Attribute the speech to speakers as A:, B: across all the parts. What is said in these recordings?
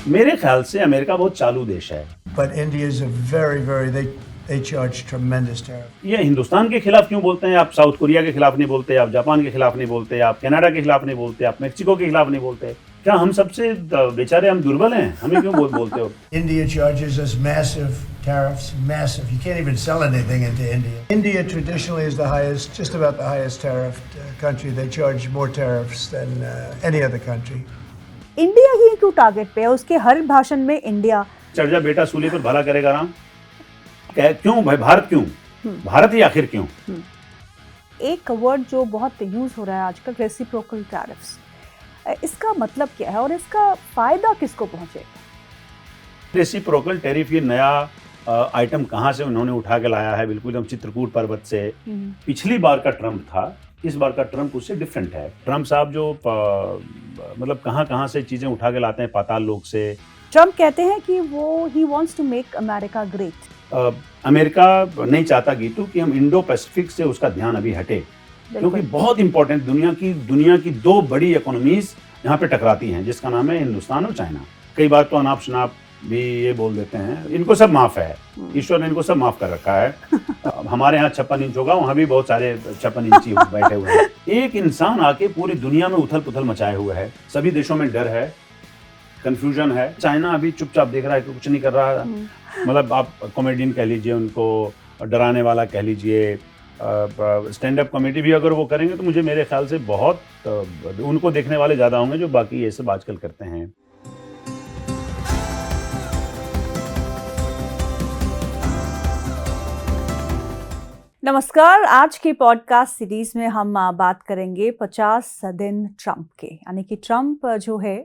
A: मेरे ख्याल से अमेरिका बहुत चालू देश है।
B: But India is a they charge tremendous tariff.
A: ये हिंदुस्तान के खिलाफ क्यों बोलते हैं? आप साउथ कोरिया के खिलाफ नहीं बोलते, आप जापान के खिलाफ नहीं बोलते, आप कनाडा के खिलाफ नहीं बोलते, आप मेक्सिको के खिलाफ नहीं बोलते? क्या हम सबसे बेचारे हम दुर्बल हैं? हमें क्यों बोलते हो?
B: India charges us massive tariffs, massive. You can't even sell anything into India. India traditionally is the highest, just about the highest tariffed country. They charge more tariffs than any other country.
C: India ही क्यों target पे है? उसके हर भाषण में India.
A: चढ़ जा बेटा सूली पर, भला करेगा राम। क्यों भाई, भारत क्यों? भारत ही आखिर क्यों?
C: एक वर्ड जो बहुत यूज हो रहा है आजकल, रेसिप्रोकल टैरिफ्स, इसका मतलब क्या है और इसका फायदा किसको पहुंचे?
A: रेसिप्रोकल टैरिफ ये नया आइटम कहाँ से उन्होंने उठा के लाया है? बिल्कुल एकदम चित्रकूट पर्वत से। पिछली बार का ट्रम्प था, इस बार का ट्रम्प उससे डिफरेंट है। ट्रम्प साहब जो मतलब कहाँ से चीजें उठा के लाते हैं, पाताल लोक से।
C: ट्रम्प कहते हैं कि वो he wants to make America great.
A: America नहीं चाहता गीतू कि हम इंडो पैसिफिक से उसका ध्यान अभी हटे, क्योंकि बहुत इंपॉर्टेंट दुनिया की दो बड़ी इकोनॉमीज यहाँ पे टकराती हैं, जिसका नाम है हिंदुस्तान और चाइना। कई बार तो अनाप शनाप भी ये बोल देते हैं, इनको सब माफ है, ईश्वर ने इनको सब माफ कर रखा है। हमारे यहाँ 56 इंच होगा, वहाँ भी बहुत सारे 56 इंची बैठे हुए हैं। एक इंसान आके पूरी दुनिया में उथल पुथल मचाए हुए है, सभी देशों में डर है, कंफ्यूजन है। चाइना अभी चुपचाप देख रहा है कि कुछ नहीं कर रहा है। मतलब आप कॉमेडियन कह लीजिए, उनको डराने वाला कह लीजिए, स्टैंड अप कॉमेडी भी अगर वो करेंगे तो मुझे मेरे ख्याल से बहुत उनको देखने वाले ज़्यादा होंगे जो बाकी ये सब आजकल करते हैं।
C: नमस्कार, आज की पॉडकास्ट सीरीज में हम बात करेंगे 50 दिन ट्रम्प के। यानी कि ट्रम्प जो है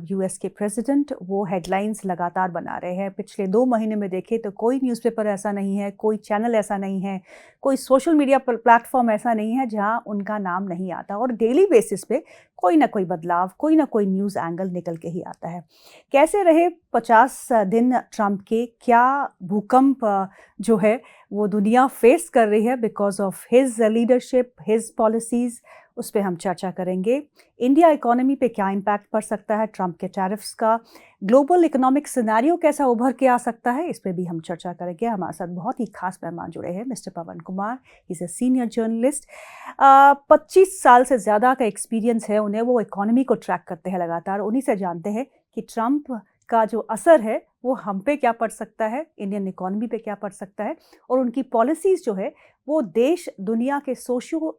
C: यूएस के प्रेसिडेंट, वो हेडलाइंस लगातार बना रहे हैं। पिछले 2 महीने में देखें तो कोई न्यूज़पेपर ऐसा नहीं है, कोई चैनल ऐसा नहीं है, कोई सोशल मीडिया प्लेटफॉर्म ऐसा नहीं है जहां उनका नाम नहीं आता, और डेली बेसिस पे कोई ना कोई बदलाव, कोई ना कोई न्यूज़ एंगल निकल के ही आता है। कैसे रहे 50 दिन ट्रम्प के? क्या भूकंप जो है वो दुनिया फेस कर रही है because of his leadership, his policies, उस पर हम चर्चा करेंगे। इंडिया इकोनॉमी पे क्या इम्पैक्ट पड़ सकता है ट्रम्प के टैरिफ्स का? ग्लोबल इकोनॉमिक सिनेरियो कैसा उभर के आ सकता है, इस पे भी हम चर्चा करेंगे। हमारे साथ बहुत ही खास मेहमान जुड़े हैं, mister Pawan Kumar. Is a senior journalist, 25 साल से ज़्यादा का एक्सपीरियंस है उन्हें। वो इकोनॉमी को ट्रैक करते हैं लगातार, उन्हीं से जानते हैं कि ट्रम्प का जो असर है वो हम पे क्या पड़ सकता है, इंडियन इकोनॉमी पे क्या पड़ सकता है, और उनकी पॉलिसीज़ जो है वो देश दुनिया के सोशियो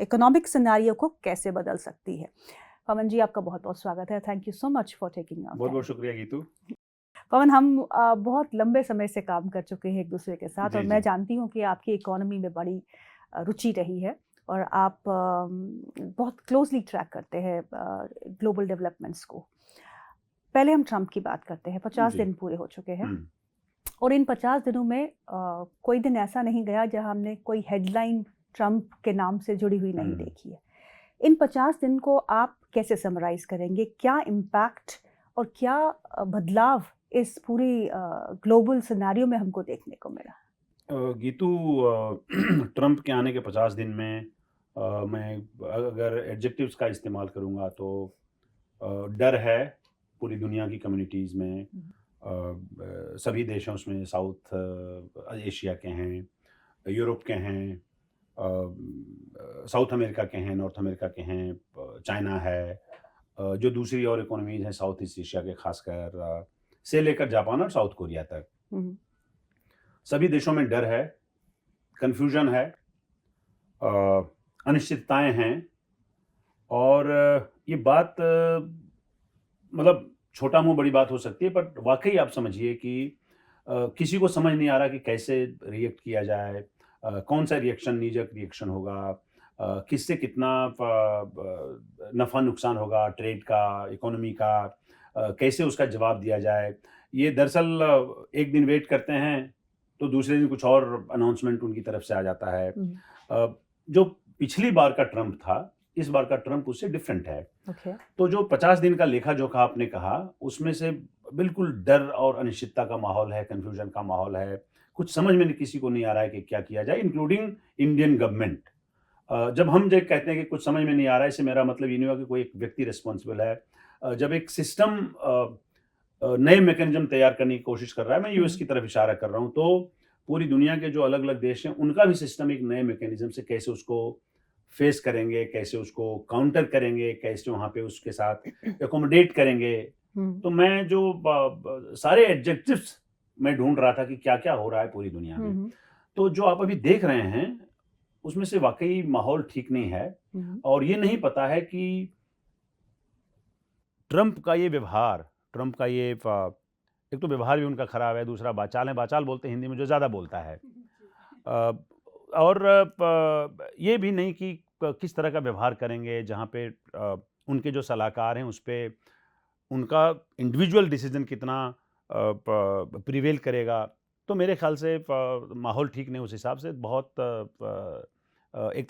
C: इकोनॉमिक सिनेरियो को कैसे बदल सकती है। पवन जी, आपका बहुत बहुत स्वागत है। Thank you so much for taking our.
A: बहुत बहुत शुक्रिया गीतू।
C: पवन, हम बहुत लंबे समय से काम कर चुके हैं एक दूसरे के साथ, और मैं जानती हूँ कि आपकी इकोनॉमी में बड़ी रुचि रही है और आप बहुत क्लोजली ट्रैक करते हैं ग्लोबल डेवलपमेंट्स को। पहले हम ट्रम्प की बात करते हैं। 50 दिन पूरे हो चुके हैं, और इन 50 दिनों में कोई दिन ऐसा नहीं गया जहां हमने कोई हेडलाइन ट्रम्प के नाम से जुड़ी हुई नहीं देखी है। इन 50 दिन को आप कैसे समराइज करेंगे? क्या इम्पैक्ट और क्या बदलाव इस पूरी ग्लोबल सिनेरियो में हमको देखने को मिला?
A: गीतू, ट्रम्प के आने के 50 दिन में मैं अगर एडजेक्टिव्स का इस्तेमाल करूँगा तो डर है पूरी दुनिया की कम्युनिटीज़ में, सभी देशों में, साउथ एशिया के हैं, यूरोप के हैं, साउथ अमेरिका के हैं, नॉर्थ अमेरिका के हैं, चाइना है, जो दूसरी और इकोनॉमीज़ हैं साउथ ईस्ट एशिया के, खासकर से लेकर जापान और साउथ कोरिया तक। सभी देशों में डर है, कन्फ्यूजन है, अनिश्चितताएं हैं, और ये बात मतलब छोटा मुंह बड़ी बात हो सकती है, पर वाकई आप समझिए कि किसी को समझ नहीं आ रहा कि कैसे रिएक्ट किया जाए, कौन सा रिएक्शन नीजक रिएक्शन होगा, किससे कितना नफ़ा नुकसान होगा, ट्रेड का, इकोनॉमी का, कैसे उसका जवाब दिया जाए। ये दरअसल एक दिन वेट करते हैं तो दूसरे दिन कुछ और अनाउंसमेंट उनकी तरफ से आ जाता है। जो पिछली बार का ट्रम्प था, इस बार का ट्रम्प उससे डिफरेंट है। तो जो 50 दिन का लेखा जोखा आपने कहा, उसमें से बिल्कुल डर और अनिश्चितता का माहौल है, कन्फ्यूजन का माहौल है, कुछ समझ में किसी को नहीं आ रहा है कि क्या किया जाए, इंक्लूडिंग इंडियन गवर्नमेंट। जब हम जो कहते हैं कि कुछ समझ में नहीं आ रहा है, इससे मेरा मतलब ये नहीं हुआ कि कोई एक व्यक्ति रिस्पॉन्सिबल है। जब एक सिस्टम नए मैकेनिज्म तैयार करने की कोशिश कर रहा है। मैं यूएस
C: हम्म,
A: की तरफ इशारा कर रहा हूँ। तो पूरी दुनिया के जो अलग-अलग देश हैं, उनका भी सिस्टम एक नए मैकेनिज्म से कैसे उसको फेस करेंगे, कैसे उसको काउंटर करेंगे, कैसे वहाँ पे उसके साथ एकोमोडेट करेंगे।
C: हम्म,
A: तो मैं जो सारे एडजेक्टिव्स मैं ढूंढ रहा था कि क्या-क्या हो रहा है पूरी दुनिया में।
C: हम्म,
A: तो जो आप अभी देख रहे हैं, उसमें से वाक़ई माहौल ठीक नहीं है
C: हम्म,
A: और ये नहीं पता है कि ट्रंप का ये व्यवहार, ट्रंप का ये एक तो व्यवहार भी उनका खराब है, दूसरा बाचाल है, बाचाल बोलते हैं हिंदी में जो ज़्यादा बोलता है। अ, और ये भी नहीं कि किस तरह का व्यवहार करेंगे जहाँ पे उनके जो सलाहकार हैं उस पे उनका इंडिविजुअल डिसीजन कितना प्रिवेल करेगा। तो मेरे ख्याल से माहौल ठीक नहीं उस हिसाब से बहुत एक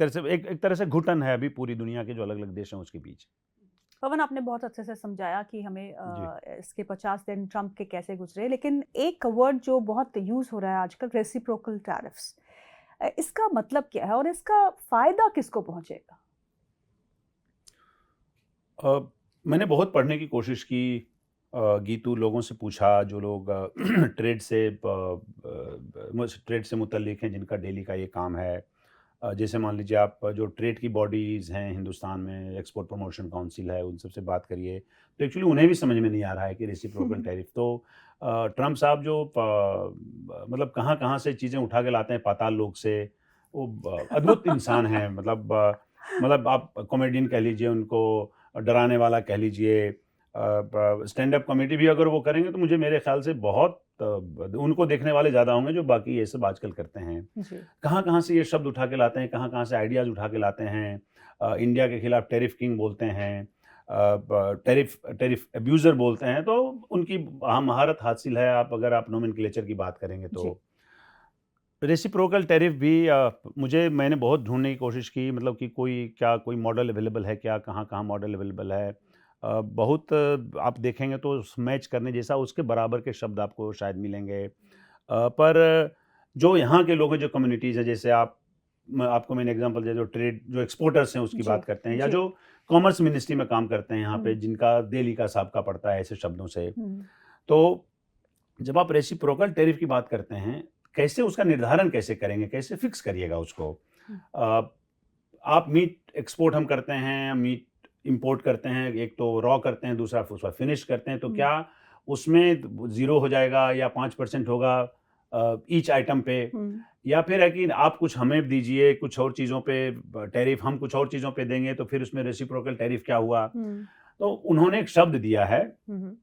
A: तरह से घुटन है अभी पूरी दुनिया के जो अलग-अलग देश हैं उसके बीच।
C: पवन, आपने बहुत अच्छे से समझाया कि हमें
A: जी।
C: इसके 50 दिन ट्रंप के कैसे गुजरे, लेकिन एक वर्ड जो बहुत यूज हो रहा है आजकल, रेसिप्रोकल टैरिफ्स, इसका मतलब क्या है और इसका फायदा किसको पहुंचेगा?
A: अ, मैंने बहुत पढ़ने की कोशिश की, गीतू लोगों से पूछा जो लोग ट्रेड से मुतल्लिक हैं जिनका डेली का ये काम है। जैसे मान लीजिए आप जो ट्रेड की बॉडीज़ हैं हिंदुस्तान में, एक्सपोर्ट प्रमोशन काउंसिल है, उन सब से बात करिए, तो एक्चुअली उन्हें भी समझ में नहीं आ रहा है कि रेसिप्रोकल टैरिफ तो ट्रम्प साहब जो मतलब कहाँ-कहाँ से चीज़ें उठा के लाते हैं पाताल लोक से, वो अद्भुत इंसान हैं। मतलब आप कॉमेडियन कह लीजिए उनको, डराने वाला कह लीजिए, स्टैंड अप कॉमेडी भी अगर वो करेंगे तो मुझे मेरे ख़्याल से बहुत उनको देखने वाले ज़्यादा होंगे जो बाकी ये सब आजकल करते हैं।
C: जी।
A: कहाँ-कहाँ से ये शब्द उठा के लाते हैं, कहाँ-कहाँ से आइडियाज़ उठा के लाते हैं। इंडिया के खिलाफ टैरिफ किंग बोलते हैं, टैरिफ टैरिफ अब्यूज़र बोलते हैं, तो उनकी महारत हासिल है आप अगर आप नोमेनक्लेचर की बात करेंगे
C: जी।
A: तो। रेसिप्रोकल टैरिफ भी मैंने बहुत ढूँढने की कोशिश की, मतलब कि कोई मॉडल अवेलेबल है क्या? कहाँ-कहाँ मॉडल अवेलेबल है? बहुत आप देखेंगे तो मैच करने जैसा उसके बराबर के शब्द आपको शायद मिलेंगे। पर जो यहाँ के लोग हैं, जो कम्युनिटीज़ हैं, जैसे आपको मैंने एग्ज़ाम्पल दिया, जो एक्सपोर्टर्स हैं उसकी
C: जी।
A: बात करते हैं, या
C: जी।
A: जो कॉमर्स मिनिस्ट्री में काम करते हैं यहाँ पे,
C: हम्म,
A: जिनका डेली का साबका पड़ता है ऐसे शब्दों से।
C: हम्म,
A: तो जब आप रेसिप्रोकल टैरिफ की बात करते हैं, कैसे उसका निर्धारण कैसे करेंगे? कैसे फिक्स करिएगा उसको?
C: हम्म,
A: अ, आप मीट एक्सपोर्ट हम करते हैं, मीट इंपोर्ट करते हैं, एक तो रॉ करते हैं, दूसरा उसका फिनिश करते हैं, तो
C: हम्म,
A: क्या उसमें 0 हो जाएगा या 5% होगा ईच आइटम पे?
C: हम्म,
A: या फिर है कि आप कुछ हमें दीजिए, कुछ और चीज़ों पे टैरिफ, हम कुछ और चीज़ों पे देंगे, तो फिर उसमें रेसिप्रोकल टैरिफ क्या हुआ?
C: हम्म,
A: तो उन्होंने एक शब्द दिया है,
C: हम्म,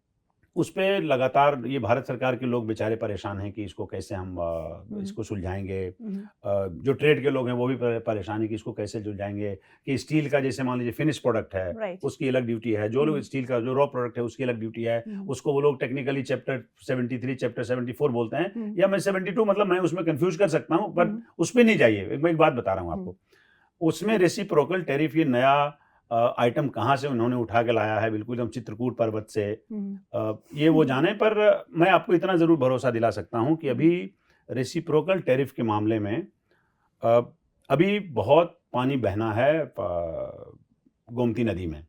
A: उस पे लगातार ये भारत सरकार के लोग बेचारे परेशान हैं कि इसको कैसे हम
C: हम्म,
A: इसको सुलझाएँगे।
C: हम्म,
A: जो ट्रेड के लोग हैं वो भी परेशान हैं कि इसको कैसे सुलझाएँगे, कि स्टील का जैसे मान लीजिए फिनिश प्रोडक्ट है,
C: राइट।
A: उसकी अलग ड्यूटी है। जो लोग
C: हम्म,
A: स्टील का जो रॉ प्रोडक्ट है उसकी अलग ड्यूटी है।
C: हम्म,
A: उसको वो लोग टेक्निकली चैप्टर 73, चैप्टर 74 बोलते हैं,
C: हम्म,
A: या मैं 72, मतलब मैं उसमें कन्फ्यूज़ कर सकता हूँ, पर
C: हम्म,
A: उस पे नहीं जाइए। मैं एक बात बता रहा हूँ
C: हम्म,
A: आपको। उसमें रेसिप्रोकल टैरिफ ये नया आइटम कहाँ से उन्होंने उठा के लाया है, बिल्कुल एकदम चित्रकूट पर्वत से।
C: हम्म,
A: ये वो जाने, पर मैं आपको इतना ज़रूर भरोसा दिला सकता हूँ कि
C: हम्म,
A: अभी रेसिप्रोकल टैरिफ के मामले में अ, अभी बहुत पानी बहना है गोमती नदी में।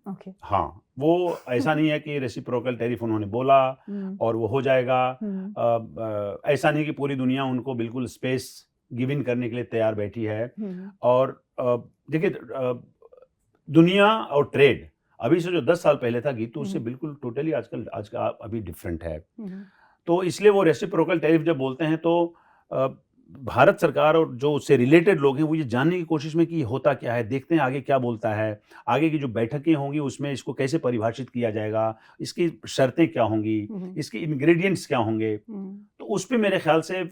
C: ओके।
A: हाँ, वो ऐसा नहीं है कि रेसिप्रोकल टैरिफ उन्होंने बोला
C: हम्म,
A: और वो हो जाएगा।
C: हम्म,
A: ऐसा नहीं कि पूरी दुनिया उनको बिल्कुल स्पेस गिव इन करने के लिए तैयार बैठी है।
C: हम्म,
A: और देखिए, दुनिया और ट्रेड अभी से जो 10 साल पहले था गीतू, उससे
C: हम्म,
A: बिल्कुल टोटली आजकल आज का अभी डिफरेंट है।
C: हम्म,
A: तो इसलिए वो रेसिप्रोकल टैरिफ जब बोलते हैं तो अ, भारत सरकार और जो उससे रिलेटेड लोग हैं वो ये जानने की कोशिश में कि ये होता क्या है, देखते हैं आगे क्या बोलता है। आगे की जो बैठकें होंगी उसमें इसको कैसे परिभाषित किया जाएगा, इसकी शर्तें क्या होंगी,
C: हम्म,
A: इसके इंग्रेडिएंट्स क्या होंगे।
C: हम्म,
A: तो उस पे मेरे ख्याल से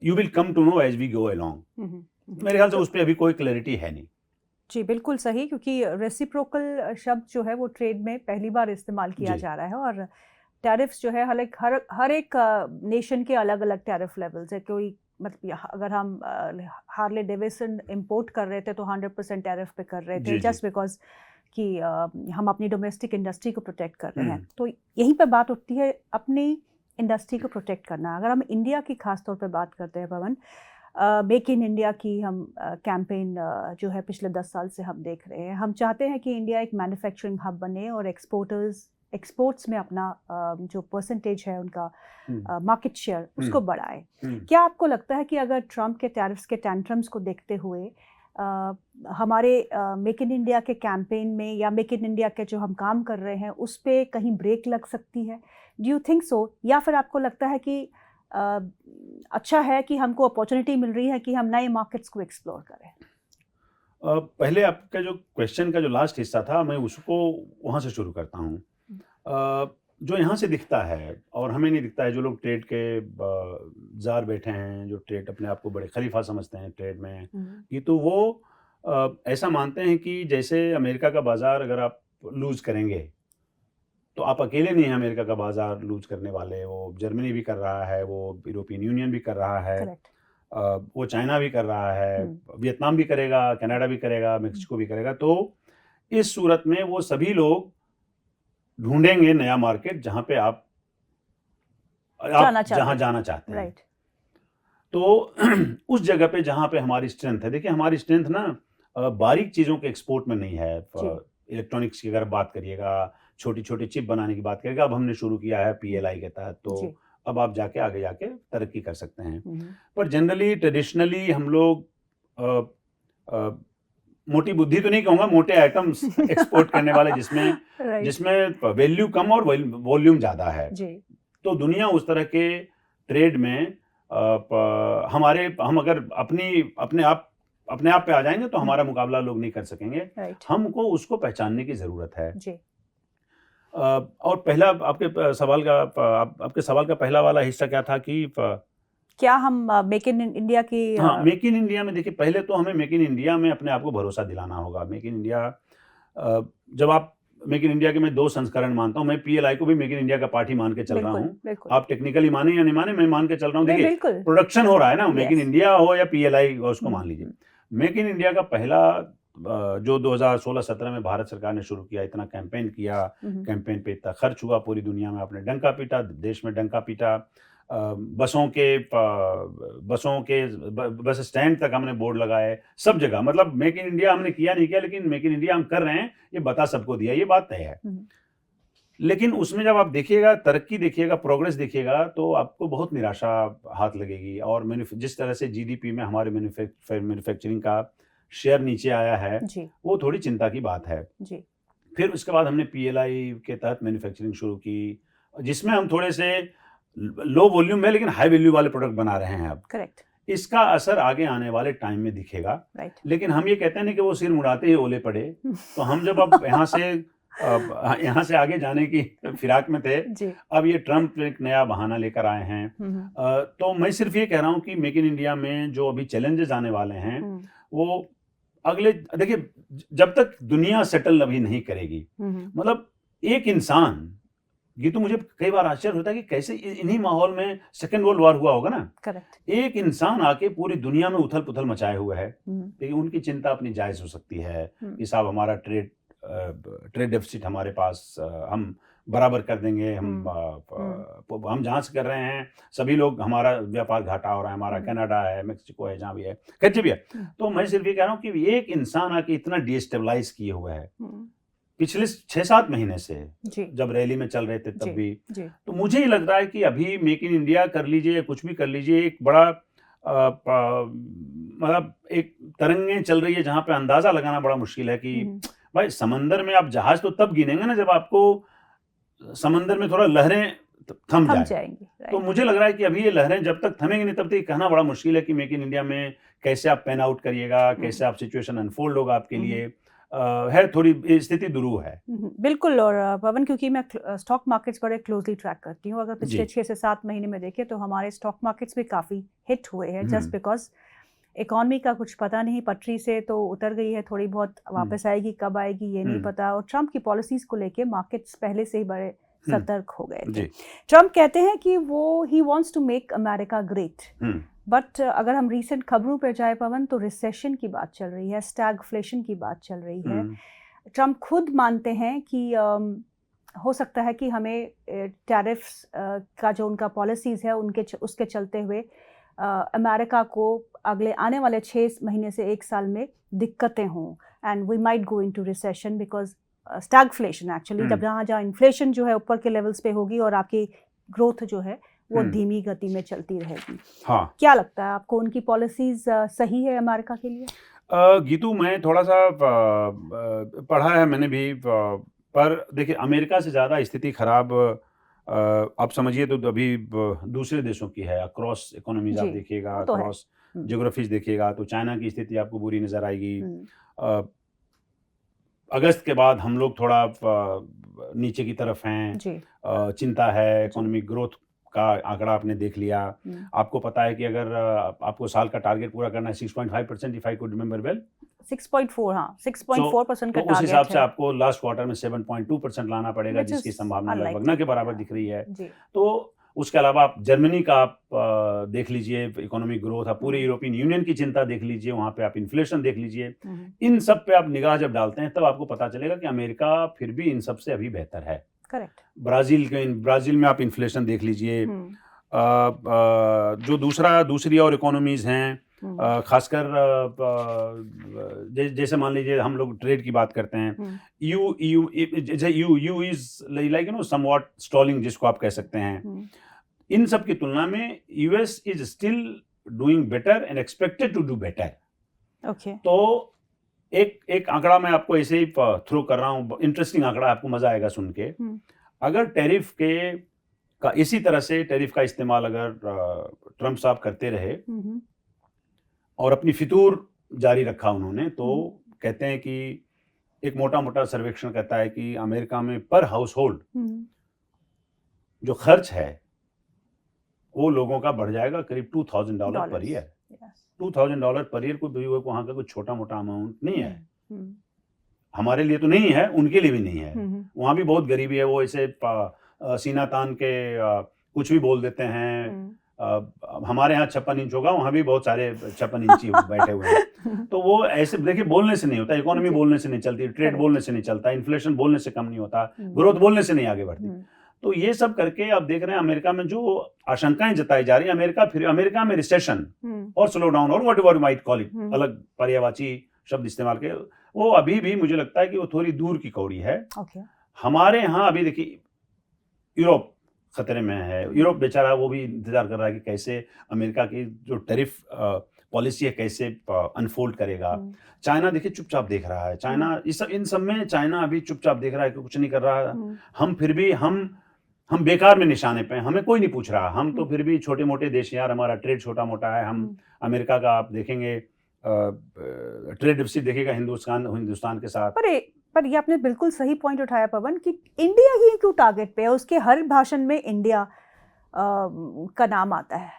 A: you will come to know as we go along. मेरे ख्याल से
C: तो
A: उस पे अभी कोई क्लैरिटी है नहीं।
C: जी, बिल्कुल सही, क्योंकि रेसिप्रोकल शब्द जो है वो ट्रेड में पहली बार इस्तेमाल किया
A: जी,
C: जा रहा है, और टैरिफ्स जो है हर एक नेशन के अलग-अलग टैरिफ लेवल्स है। कोई मतलब अगर हम हार्ले डेविसन इंपोर्ट कर रहे थे तो 100% टैरिफ पे कर रहे थे,
A: जी, जी।
C: जस्ट बिकॉज़ कि हम अपनी डोमेस्टिक इंडस्ट्री को प्रोटेक्ट कर रहे हैं।
A: हुँ,
C: तो यहीं पे बात उठती है अपनी इंडस्ट्री को प्रोटेक्ट करना। अगर हम इंडिया की खास तौर पे बात करते हैं पवन, मेक इन इंडिया की हम कैंपेन जो है पिछले 10 साल से हम देख रहे हैं। हम चाहते हैं कि इंडिया एक मैन्युफैक्चरिंग हब बने और एक्सपोर्टर्स एक्सपोर्ट्स में अपना जो परसेंटेज है उनका मार्केट शेयर उसको बढ़ाए।
A: हम्म,
C: क्या आपको लगता है कि अगर ट्रम्प के टैरिफ्स के टेंट्रम्स को देखते हुए हमारे मेक इन इंडिया के कैंपेन में या मेक इन इंडिया के जो हम काम कर रहे हैं उस पे कहीं ब्रेक लग सकती है? Do you think so? या फिर आपको लगता है कि अच्छा है कि हमको अपॉर्चुनिटी मिल रही है कि हम नए मार्केट्स को एक्सप्लोर करें?
A: पहले आपका जो क्वेश्चन का जो लास्ट हिस्सा था मैं उसको वहाँ से शुरू करता हूँ। जो यहाँ से दिखता है और हमें नहीं दिखता है, जो लोग ट्रेड के जार बैठे हैं, जो ट्रेड अपने आप को बड़े खलीफा समझते हैं ट्रेड में, कि तो वो ऐसा मानते हैं कि जैसे अमेरिका का बाजार अगर आप लूज करेंगे तो आप अकेले नहीं हैं अमेरिका का बाजार लूज करने वाले, वो जर्मनी भी कर रहा है, वो यूरोपियन यूनियन भी कर रहा है,
C: करेक्ट।
A: वो चाइना भी कर रहा है, वियतनाम भी करेगा, कनाडा भी करेगा, मेक्सिको भी करेगा। तो इस सूरत में वो सभी लोग ढूंढेंगे नया मार्केट जहां पे आप जहां जाना चाहते हैं।
C: राइट।
A: तो उस जगह पे जहां पे हमारी स्ट्रेंथ है, देखिए हमारी स्ट्रेंथ ना बारीक चीज़ों के एक्सपोर्ट में नहीं है। इलेक्ट्रॉनिक्स की अगर बात करिएगा, छोटी छोटी चिप बनाने की बात करिएगा, अब हमने शुरू किया है PLI के तहत, तो अब आप जाके आगे जाके तरक्की कर सकते हैं। पर जनरली ट्रेडिशनली हम लोग मोटी बुद्धि तो नहीं कहूँगा, मोटे आइटम्स एक्सपोर्ट करने वाले जिसमें वैल्यू कम और वॉल्यूम ज़्यादा है। तो दुनिया उस तरह के ट्रेड में हम अगर अपने आप पे आ जाएंगे तो हमारा मुकाबला लोग नहीं कर सकेंगे। हमको उसको पहचानने की ज़रूरत है। और पहला आपके सवाल का पहला वाला हिस्सा क्या था कि
C: क्या हम मेक इन इंडिया की
A: हाँ, मेक इन इंडिया में देखिए, पहले तो हमें मेक इन इंडिया में अपने आप को भरोसा दिलाना होगा। मेक इन इंडिया, जब आप मेक इन इंडिया के मैं 2 संस्करण मानता हूँ। मैं PLI को भी मेक इन इंडिया का पार्ट ही मान के चल रहा हूँ। आप टेक्निकली माने या नहीं माने, मैं मान के चल रहा हूँ। देखिए प्रोडक्शन हो रहा है ना, मेक इन इंडिया हो या PLI उसको मान लीजिए। मेक इन इंडिया का पहला जो 2016-17 में भारत सरकार ने शुरू किया, इतना कैंपेन किया, कैंपेन पे इतना खर्च हुआ, पूरी दुनिया में आपने डंका पीटा, देश में डंका पीटा। बस स्टैंड तक हमने बोर्ड लगाए, सब जगह। मतलब मेक इन इंडिया हमने किया नहीं किया, लेकिन मेक इन इंडिया हम कर रहे हैं, ये बता सबको दिया, ये बात तय है। लेकिन उसमें जब आप देखिएगा, तरक्की देखिएगा, प्रोग्रेस देखिएगा, तो आपको बहुत निराशा हाथ लगेगी। और जिस तरह से GDP में हमारे मैन्युफैक्चरिंग का शेयर नीचे आया है, वो थोड़ी चिंता की बात है। फिर उसके बाद हमने PLI के तहत मैन्युफैक्चरिंग शुरू की, जिसमें हम थोड़े से लो वॉल्यूम में लेकिन हाई वैल्यू वाले प्रोडक्ट बना रहे हैं अब।
C: करेक्ट।
A: इसका असर आगे आने वाले टाइम में दिखेगा। लेकिन हम ये कहते हैं ना कि वो सिर मुड़ाते ही ओले पड़े। तो हम जब अब यहाँ से आगे जाने की फिराक में थे, अब ये ट्रम्प एक नया बहाना लेकर आए हैं। तो मैं सिर्फ ये कह रहा हूँ कि मेक इन इंडिया में जो अभी चैलेंजेस आने वाले हैं, वो अगले, देखिए जब तक दुनिया सेटल अभी नहीं करेगी, मतलब एक इंसान, ये तो मुझे कई बार आश्चर्य होता है कि कैसे इन्हीं माहौल में सेकेंड वर्ल्ड वॉर हुआ होगा ना।
C: करेक्ट।
A: एक इंसान आके पूरी दुनिया में उथल पुथल मचाए हुए है। लेकिन उनकी चिंता अपनी जायज हो सकती है कि साहब हमारा ट्रेड डेफिसिट हमारे पास, हम बराबर कर देंगे, हम जहाँ से कर रहे हैं सभी लोग, हमारा व्यापार घाटा हो रहा है, हमारा कनाडा है, मेक्सिको है, जहाँ भी है, कैसे भी है। तो मैं सिर्फ ये कह रहा हूँ कि एक इंसान आके इतना डिस्टेबलाइज किए हुए है पिछले 6-7 महीने से, जब रैली में चल रहे थे तब भी। तो मुझे ही लग रहा है कि अभी मेक इन इंडिया कर लीजिए, कुछ भी कर लीजिए, एक बड़ा मतलब एक तरंगें चल रही है जहाँ पे अंदाजा लगाना बड़ा मुश्किल है कि भाई समंदर में आप जहाज तो तब गिनेंगे ना जब आपको समंदर में थोड़ा लहरें थम जाएंगी। तो मुझे लग रहा है कि अभी ये लहरें जब तक थमेंगी नहीं तब तक कहना बड़ा मुश्किल है कि मेक इन इंडिया में कैसे आप पैन आउट करिएगा, कैसे आप सिचुएशन अनफोल्ड होगा आपके लिए। है थोड़ी स्थिति दुरूह है।
C: बिल्कुल। और पवन, क्योंकि मैं स्टॉक मार्केट्स बड़े क्लोजली ट्रैक करती हूँ, अगर पिछले 6 से 7 महीने में देखें तो हमारे स्टॉक मार्केट्स भी काफ़ी हिट हुए हैं, जस्ट बिकॉज इकॉनमी का कुछ पता नहीं, पटरी से तो उतर गई है, थोड़ी बहुत वापस आएगी, कब आएगी ये नहीं पता। और ट्रम्प की पॉलिसीज़ को लेके मार्केट्स पहले से ही बड़े सतर्क हो गए थे। ट्रम्प कहते हैं कि वो he wants to make America great, but अगर हम रीसेंट खबरों पर जाए पवन, तो रिसेशन की बात चल रही है, स्टैगफ्लेशन की बात चल रही है। ट्रम्प खुद मानते हैं कि हो सकता है कि हमें टैरिफ्स का जो उनका पॉलिसीज़ है उसके चलते हुए अमेरिका को अगले आने वाले 6 महीने से 1 साल में दिक्कतें हों, and we might go into recession because stagflation actually, जब जहाँ इन्फ्लेशन जो है ऊपर के लेवल्स पे होगी और आपकी ग्रोथ जो है वो धीमी गति में चलती रहेगी।
A: हाँ,
C: क्या लगता है आपको उनकी पॉलिसीज सही है अमेरिका के लिए?
A: गीतू, मैं थोड़ा सा पढ़ा है मैंने भी, पर देखिए अमेरिका से ज़्यादा स्थिति खराब आप समझिए तो अभी दूसरे देशों की है। अक्रॉस इकोनॉमीज आप
C: जी,
A: देखिएगा,
C: वो तो है।
A: अक्रॉस ज्योग्राफीज देखिएगा तो चाइना की स्थिति आपको बुरी नज़र आएगी। अ, अगस्त के बाद हम लोग थोड़ा नीचे की तरफ हैं।
C: जी।
A: चिंता है, इकोनॉमिक ग्रोथ का आंकड़ा आपने देख लिया। आपको पता है कि अगर आपको साल का टारगेट पूरा करना है 6.5%, if I could remember well,
C: 6.4, हाँ 6.4% का
A: तो उस हिसाब
C: टारगेट
A: से
C: है,
A: आपको लास्ट क्वार्टर में 7.2% लाना पड़ेगा,
C: which
A: जिसकी
C: is
A: संभावना लगभग
C: unlikely.
A: न के बराबर दिख रही है।
C: जी।
A: तो उसके अलावा आप जर्मनी का आप देख लीजिए इकोनॉमिक ग्रोथ, आप पूरे यूरोपियन यूनियन की चिंता देख लीजिए, वहाँ पे आप इन्फ्लेशन देख लीजिए। इन सब पे आप निगाह जब डालते हैं तब आपको पता चलेगा कि अमेरिका फिर भी इन सब से अभी बेहतर है।
C: करेक्ट।
A: ब्राज़ील में आप इन्फ्लेशन देख लीजिए। जो दूसरी और इकोनॉमीज़ हैं, खासकर जैसे मान लीजिए हम लोग ट्रेड की बात करते हैं, you is like somewhat stalling, जिसको आप कह सकते हैं। इन सब की तुलना में US is still doing better and expected to do better.
C: Okay.
A: तो एक आंकड़ा मैं आपको ऐसे ही थ्रो कर रहा हूँ, इंटरेस्टिंग आंकड़ा, आपको मजा आएगा सुन के। अगर टैरिफ का इसी तरह से टैरिफ का इस्तेमाल अगर ट्रम्प साहब करते रहे और अपनी फितूर जारी रखा उन्होंने, तो कहते हैं कि एक मोटा सर्वेक्षण कहता है कि अमेरिका में पर हाउस होल्ड जो खर्च है वो लोगों का बढ़ जाएगा करीब $2,000 पर ईयर। $2,000 पर ईयर कोई वहाँ का कोई छोटा मोटा अमाउंट नहीं है। हमारे लिए तो नहीं है, उनके लिए भी नहीं है। वहाँ भी बहुत गरीबी है। वो ऐसे सीना तान के कुछ भी बोल देते हैं। हमारे यहाँ 56 इंच होगा, वहाँ भी बहुत सारे 56 इंची बैठे हुए हैं। तो वो ऐसे देखिए, बोलने से नहीं होता, इकोनॉमी बोलने से नहीं चलती, ट्रेड बोलने से नहीं चलता, इन्फ्लेशन बोलने से कम नहीं होता, ग्रोथ बोलने से नहीं आगे बढ़ती। तो ये सब करके आप देख रहे हैं अमेरिका में जो आशंकाएं जताई जा रही है, अमेरिका में रिसेशन और स्लो डाउन और what ever might call it, अलग पर्यायवाची शब्द इस्तेमाल के, वो अभी भी मुझे लगता है कि वो थोड़ी दूर की कौड़ी है। हमारे यहाँ अभी देखिए यूरोप खतरे में है। यूरोप बेचारा वो भी इंतजार कर रहा है कि कैसे अमेरिका की जो टैरिफ पॉलिसी है कैसे अनफोल्ड करेगा। चाइना देखिए चुपचाप देख रहा है। चाइना इन सब में चाइना अभी चुपचाप देख रहा है कि कुछ नहीं कर रहा। हम फिर भी हम बेकार में निशाने पे हैं, हमें कोई नहीं पूछ रहा। हम तो फिर भी छोटे मोटे देश हैं यार, हमारा ट्रेड छोटा मोटा है। हम अमेरिका का आप देखेंगे ट्रेड डिफिसिट देखिएगा हिंदुस्तान के साथ।
C: पर ये आपने बिल्कुल सही पॉइंट उठाया पवन कि इंडिया ही क्यों टारगेट पे है, उसके हर भाषण में इंडिया का नाम आता है।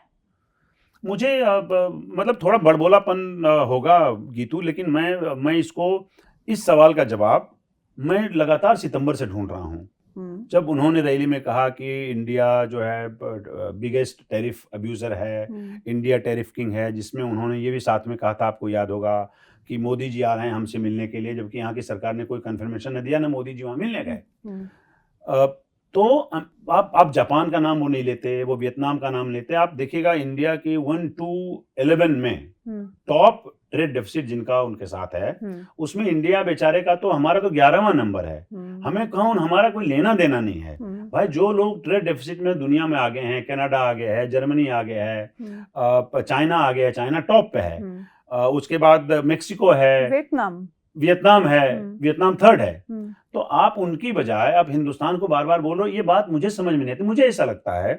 A: मुझे मतलब थोड़ा बड़बोलापन होगा गीतू, लेकिन मैं इसको इस सवाल का जवाब मैं लगातार सितंबर से ढूंढ रहा हूँ। जब उन्होंने रैली में कहा कि इंडिया जो है बिगेस्ट टैरिफ अब्यूजर है, इंडिया टैरिफ किंग है, जिसमें उन्होंने ये भी साथ में कहा था, आपको याद होगा, कि मोदी जी आ रहे हैं हमसे मिलने के लिए, जबकि यहाँ की सरकार ने कोई कंफर्मेशन नहीं दिया, ना मोदी जी वहाँ मिलने गए। तो आप जापान का नाम वो नहीं लेते, वो वियतनाम का नाम लेते। आप देखिएगा इंडिया की 1 to 11 में टॉप ट्रेड डेफिसिट जिनका उनके साथ है, उसमें इंडिया बेचारे का तो, हमारा तो 11वां नंबर है। हमें कौन, हमारा कोई लेना देना नहीं है भाई। जो लोग ट्रेड डेफिसिट में दुनिया में आगे हैं, कनाडा आगे है, जर्मनी आगे है, चाइना आगे है, चाइना टॉप पे है, उसके बाद मेक्सिको है, वियतनाम है, वियतनाम थर्ड है। तो आप उनकी बजाय आप हिंदुस्तान को बार बार बोल रहे हो, ये बात मुझे समझ में नहीं आती। मुझे ऐसा लगता है,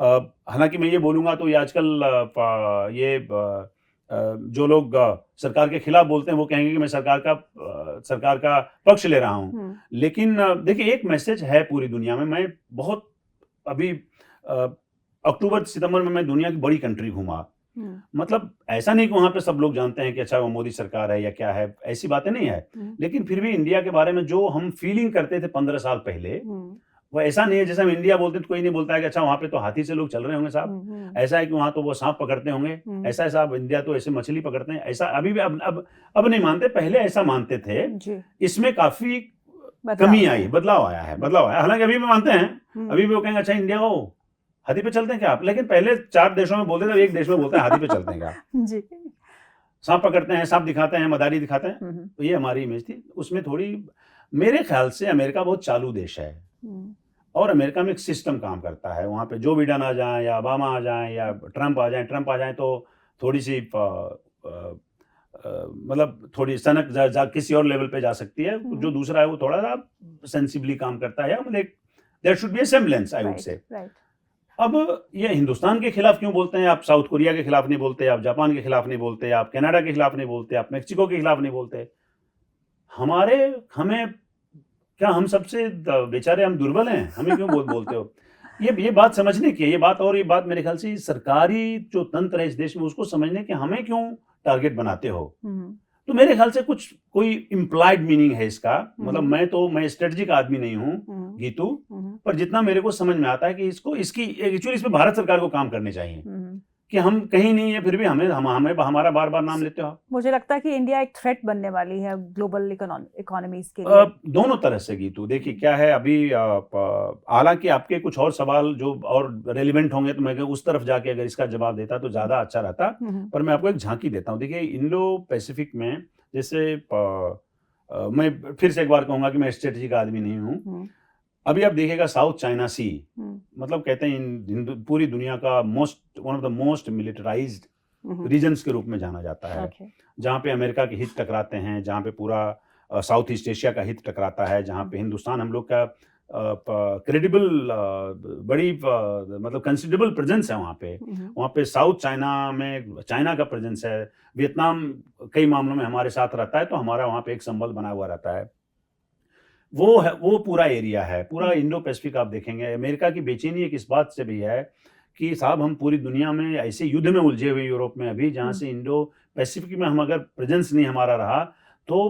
A: हालांकि मैं ये बोलूंगा तो ये आजकल जो लोग सरकार के खिलाफ बोलते हैं वो कहेंगे कि मैं सरकार का पक्ष ले रहा हूं। लेकिन देखिए, एक मैसेज है पूरी दुनिया में। मैं बहुत अभी अक्टूबर सितंबर में मैं दुनिया की बड़ी कंट्री घूमा। मतलब ऐसा नहीं कि वहां पे सब लोग जानते हैं कि अच्छा वो मोदी सरकार है या क्या है, ऐसी बातें नहीं है। लेकिन फिर भी इंडिया के बारे में जो हम फीलिंग करते थे 15 साल पहले, वो ऐसा नहीं है। जैसे हम इंडिया बोलते तो कोई नहीं बोलता है कि अच्छा वहां पे तो हाथी से लोग चल रहे होंगे साहब, ऐसा है कि वहां तो वो सांप पकड़ते होंगे, ऐसा है साहब, इंडिया तो ऐसे मछली पकड़ते हैं, ऐसा अभी भी अब नहीं मानते, पहले ऐसा मानते थे। इसमें काफी कमी आई, बदलाव आया है। हालांकि अभी भी मानते हैं, अभी भी वो कहेंगे अच्छा इंडिया हो हाथी पे चलते हैं क्या आप, लेकिन पहले 4 देशों में बोलते थे, एक देश में बोलते हैं हाथी पे चलते हैं क्या जी। सांप पकड़ते हैं, सांप दिखाते हैं, मदारी दिखाते हैं। तो ये हमारी इमेज थी। उसमें थोड़ी मेरे ख्याल से अमेरिका बहुत चालू देश है
C: हम्म,
A: और अमेरिका में एक सिस्टम काम करता है। वहाँ पे जो बिडेन आ जाएँ या ओबामा आ जाएँ या ट्रंप आ जाएँ तो थोड़ी-सी मतलब थोड़ी सनक जा जा किसी और लेवल पे जा सकती है। जो दूसरा है वो थोड़ा-सा सेंसिबली काम करता है। मतलब एक there should be a semblance I would
C: right,
A: say.
C: Right.
A: अब ये हिंदुस्तान के खिलाफ क्यों बोलते हैं? आप साउथ कोरिया के खिलाफ नहीं बोलते, आप जापान के खिलाफ नहीं बोलते, आप कनाडा के खिलाफ नहीं बोलते, आप मेक्सिको के खिलाफ नहीं बोलते। हमारे हमें क्या हम सबसे बेचारे हम दुर्बल हैं? हमें क्यों बोलते हो? ये बात समझने की है, ये बात मेरे ख्याल से सरकारी जो तंत्र है इस देश में उसको समझने की हमें क्यों टारगेट बनाते हो?
C: हम्म,
A: तो मेरे ख्याल से कुछ कोई इम्प्लाइड मीनिंग है इसका। मतलब
C: हम्म,
A: मैं स्ट्रेटजिक आदमी नहीं हूँ,
C: हम्म,
A: गीतू,
C: हम्म,
A: पर जितना मेरे को समझ में आता है कि इसकी एक्चुअली इसमें भारत सरकार को काम करने चाहिए
C: हम्म।
A: कि हम कहीं नहीं है फिर भी हमें हमारा बार-बार नाम लेते हो आप।
C: मुझे लगता है कि इंडिया एक थ्रेट बनने वाली है ग्लोबल इकोनॉमीज के लिए।
A: दोनों तरह से गीतू देखिए क्या है अभी हालांकि आपके कुछ और सवाल जो और रेलिवेंट होंगे तो मैं उस तरफ जाके अगर इसका जवाब देता तो ज़्यादा अच्छा रहता।
C: हम्म,
A: पर मैं आपको एक झांकी देता हूँ। देखिए इंडो पैसिफिक में जैसे मैं फिर से एक बार कहूँगा कि मैं स्ट्रेटजी का आदमी नहीं हूँ।
C: हम्म,
A: अभी आप देखिएगा साउथ चाइना सी
C: हम्म,
A: मतलब कहते हैं पूरी दुनिया का one of the most militarised
C: hmm,
A: regions के रूप में जाना जाता है।
C: ओके।
A: जहाँ पे अमेरिका के हित टकराते हैं, जहाँ पे पूरा साउथ ईस्ट एशिया का हित टकराता है, जहाँ पे हिंदुस्तान हम लोग का क्रेडिबल बड़ी मतलब कंसिडरेबल प्रेजेंस है वहाँ पे।
C: हम्म,
A: वहाँ पे साउथ चाइना में चाइना का प्रेजेंस है। वियतनाम कई मामलों में हमारे साथ रहता है तो हमारा वहाँ पे एक संबंध बना हुआ रहता है। वो पूरा एरिया है, पूरा इंडो पैसिफिक आप देखेंगे। अमेरिका की बेचैनी एक इस बात से भी है कि साहब हम पूरी दुनिया में ऐसे युद्ध में उलझे हुए यूरोप में अभी जहाँ से इंडो पैसिफिक में हम अगर प्रेजेंस नहीं हमारा रहा तो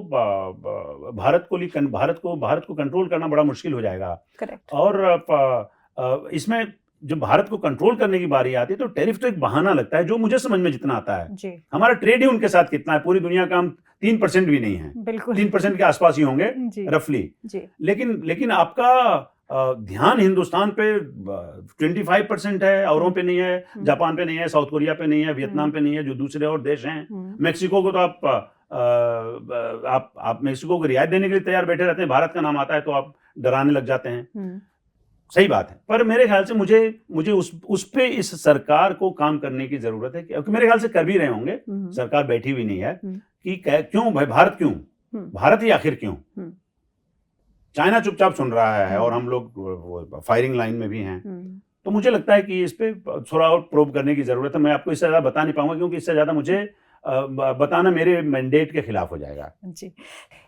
A: भारत को कंट्रोल करना बड़ा मुश्किल हो जाएगा।
C: करेक्ट।
A: और इसमें जब भारत को कंट्रोल करने की बारी आती है तो टैरिफ तो एक बहाना लगता है जो मुझे समझ में जितना आता है।
C: जी,
A: हमारा ट्रेड ही उनके साथ कितना है पूरी दुनिया का हम 3% भी नहीं है।
C: बिल्कुल।
A: 3% के आसपास ही होंगे
C: जी,
A: रफली।
C: जी,
A: लेकिन आपका ध्यान हिंदुस्तान पे 25% है, औरों पे नहीं है, जापान पे नहीं है, साउथ कोरिया पे नहीं है, वियतनाम पे नहीं है, जो दूसरे और देश हैं। मेक्सिको को तो आप मेक्सिको को रियायत देने के लिए तैयार बैठे रहते हैं, भारत का नाम आता है तो आप डराने लग जाते हैं। सही बात है, पर मेरे ख्याल से मुझे उस पे इस सरकार को काम करने की जरूरत है क्योंकि मेरे ख्याल से कर भी रहे होंगे। सरकार बैठी हुई नहीं है कि क्यों भाई भारत क्यों, भारत ही आखिर क्यों। चाइना चुपचाप सुन रहा है और हम लोग फायरिंग लाइन में भी हैं। तो मुझे लगता है कि इस पे थोड़ा और प्रोब करने की जरूरत है। मैं आपको इससे ज्यादा बता नहीं पाऊंगा क्योंकि इससे ज्यादा मुझे बताना मेरे मैंडेट के खिलाफ हो जाएगा।
C: जी।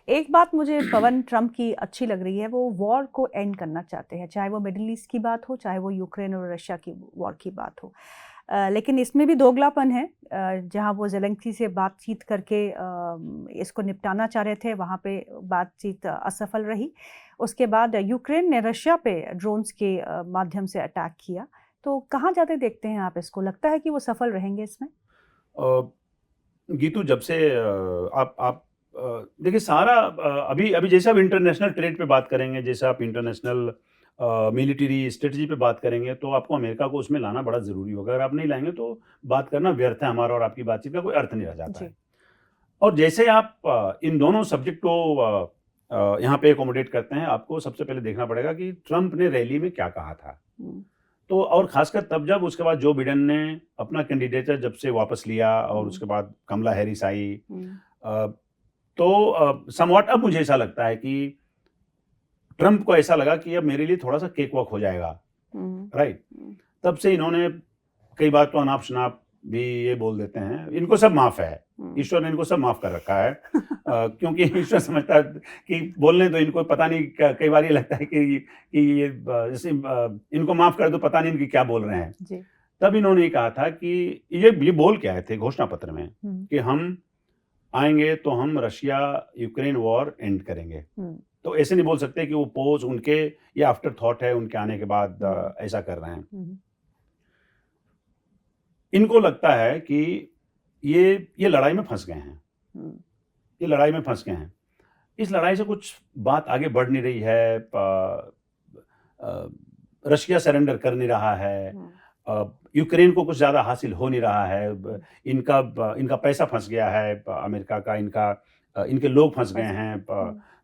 C: एक बात मुझे पवन ट्रंप की अच्छी लग रही है, वो वॉर को एंड करना चाहते हैं, चाहे वो मिडिल ईस्ट की बात हो, चाहे वो यूक्रेन और रशिया की वॉर की बात हो। लेकिन इसमें भी दोगलापन है। जहां वो ज़ेलेंस्की से बातचीत करके इसको निपटाना चाह रहे थे, वहां पे बातचीत असफल रही। उसके बाद यूक्रेन ने रशिया पे ड्रोन्स के माध्यम से अटैक किया। तो कहाँ जाते देखते हैं आप इसको? लगता है कि वो सफल रहेंगे इसमें?
A: गीतू जब से आप देखिए सारा अभी जैसे आप इंटरनेशनल ट्रेड पे बात करेंगे, जैसे आप इंटरनेशनल मिलिट्री स्ट्रेटजी पे बात करेंगे तो आपको अमेरिका को उसमें लाना बड़ा ज़रूरी होगा। अगर आप नहीं लाएंगे तो बात करना व्यर्थ है, हमारा और आपकी बातचीत का कोई अर्थ नहीं रह जाता है। और जैसे आप इन दोनों सब्जेक्ट को यहाँ पे एकोमोडेट करते हैं, आपको सबसे पहले देखना पड़ेगा कि ट्रंप ने रैली में क्या कहा था। तो और खासकर तब जब उसके बाद जो बिडेन ने अपना कैंडिडेचर जब से वापस लिया और उसके बाद कमला हैरिस आई, तो समवॉट अब मुझे ऐसा लगता है कि ट्रंप को ऐसा लगा कि अब मेरे लिए थोड़ा सा केक वॉक हो जाएगा, राइट। तब से इन्होंने कई बार तो अनाप शनाप भी ये बोल देते हैं, इनको सब माफ है, ईश्वर ने इनको सब माफ कर रखा है। क्योंकि ईश्वर समझता है कि बोलने तो इनको पता नहीं, कई बार ये लगता है कि ये इनको माफ कर दो, पता नहीं इनकी क्या बोल रहे हैं
C: जी।
A: तब इन्होंने ये कहा था कि ये बोल के आए थे घोषणा पत्र में कि हम आएंगे तो हम रशिया यूक्रेन वॉर एंड करेंगे। तो ऐसे नहीं बोल सकते कि वो पोज उनके ये आफ्टर थॉट है, उनके आने के बाद ऐसा कर रहे हैं। इनको लगता है कि ये लड़ाई में फंस गए हैं, ये लड़ाई में फंस गए हैं। इस लड़ाई से कुछ बात आगे बढ़ नहीं रही है। रशिया सरेंडर कर नहीं रहा है, यूक्रेन को कुछ ज़्यादा हासिल हो नहीं रहा है, इनका पैसा फंस गया है अमेरिका का, इनके लोग फंस गए हैं।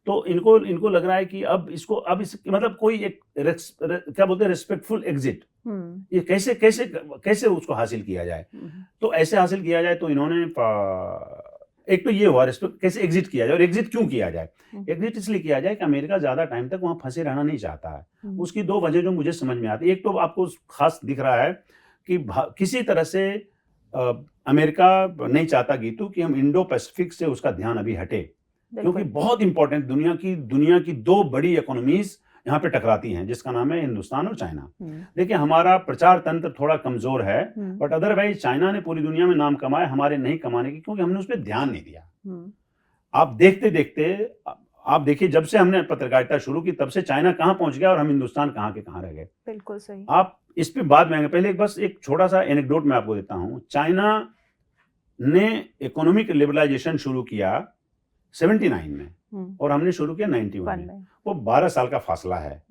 A: तो इनको लग रहा है कि अब इस मतलब कोई एक क्या बोलते हैं रिस्पेक्टफुल एग्जिट, ये कैसे उसको हासिल किया जाए। तो ऐसे हासिल किया जाए तो इन्होंने एक तो ये हुआ रिस्पेक्ट, कैसे एग्जिट किया जाए और एग्जिट क्यों किया जाए। एग्जिट इसलिए किया जाए कि अमेरिका ज्यादा टाइम तक वहां फंसे रहना नहीं चाहता है। उसकी दो वजह जो मुझे समझ में आती है, एक तो आपको खास दिख रहा है कि किसी तरह से अमेरिका नहीं चाहता गीतू कि हम इंडो पैसिफिक से उसका ध्यान अभी हटे, क्योंकि बहुत इंपॉर्टेंट दुनिया की दो बड़ी इकोनॉमीज यहाँ पे टकराती हैं, जिसका नाम है हिंदुस्तान और चाइना। देखिए हमारा प्रचार तंत्र थोड़ा कमजोर है, बट अदरवाइज चाइना ने पूरी दुनिया में नाम कमाया, हमारे नहीं कमाने की, क्योंकि हमने उस पर ध्यान नहीं दिया। आप देखते देखते आप देखिए जब से हमने पत्रकारिता शुरू की तब से चाइना कहाँ पहुंच गया और हम हिंदुस्तान कहाँ के कहाँ रह गए।
C: बिल्कुल सही।
A: आप इस पे बाद में आएंगे, पहले बस एक छोटा सा एनेक्डोट मैं आपको देता हूँ। चाइना ने इकोनॉमिक लिबरलाइजेशन शुरू किया 79 में और हमने शुरू किया 91 में। वो 12 साल का फासला है,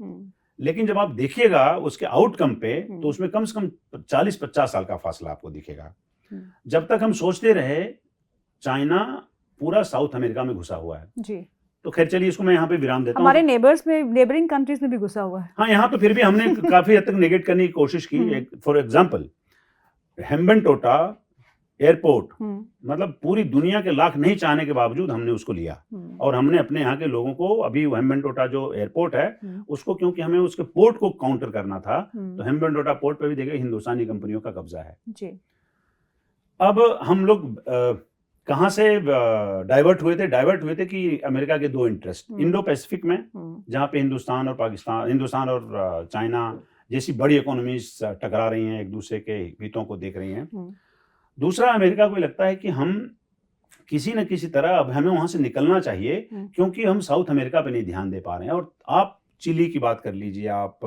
A: लेकिन जब आप देखिएगा उसके आउटकम पे तो उसमें कम से कम 40-50 साल का फासला आपको दिखेगा। जब तक हम सोचते रहे चाइना पूरा साउथ अमेरिका में घुसा हुआ है जी। तो खैर चलिए इसको मैं यहाँ पे विराम देता हूँ।
C: हमारे नेबर्स में, नेबरिंग कंट्रीज में भी घुसा हुआ है।
A: हाँ, यहाँ तो फिर भी हमने काफी हद तक नेगेट करने की कोशिश की। फॉर एग्जाम्पल हेम्बनटोटा एयरपोर्ट, मतलब पूरी दुनिया के लाख नहीं चाहने के बावजूद हमने उसको लिया और हमने अपने यहाँ के लोगों को, अभी हेम्बनटोटा जो एयरपोर्ट है उसको, क्योंकि हमें उसके पोर्ट को काउंटर करना था, तो हेम्बनटोटा पोर्ट पे भी देखिए हिंदुस्तानी कंपनियों का कब्जा है जी। अब हम लोग कहाँ से डाइवर्ट हुए थे कि अमेरिका के दो इंटरेस्ट, इंडो पैसिफिक में जहाँ पे हिंदुस्तान और चाइना जैसी बड़ी इकोनॉमीज टकरा रही हैं, एक दूसरे के हितों को देख रही हैं। दूसरा, अमेरिका को लगता है कि हम किसी न किसी तरह अब हमें वहां से निकलना चाहिए, क्योंकि हम साउथ अमेरिका पे नहीं ध्यान दे पा रहे हैं। और आप चिली की बात कर लीजिए, आप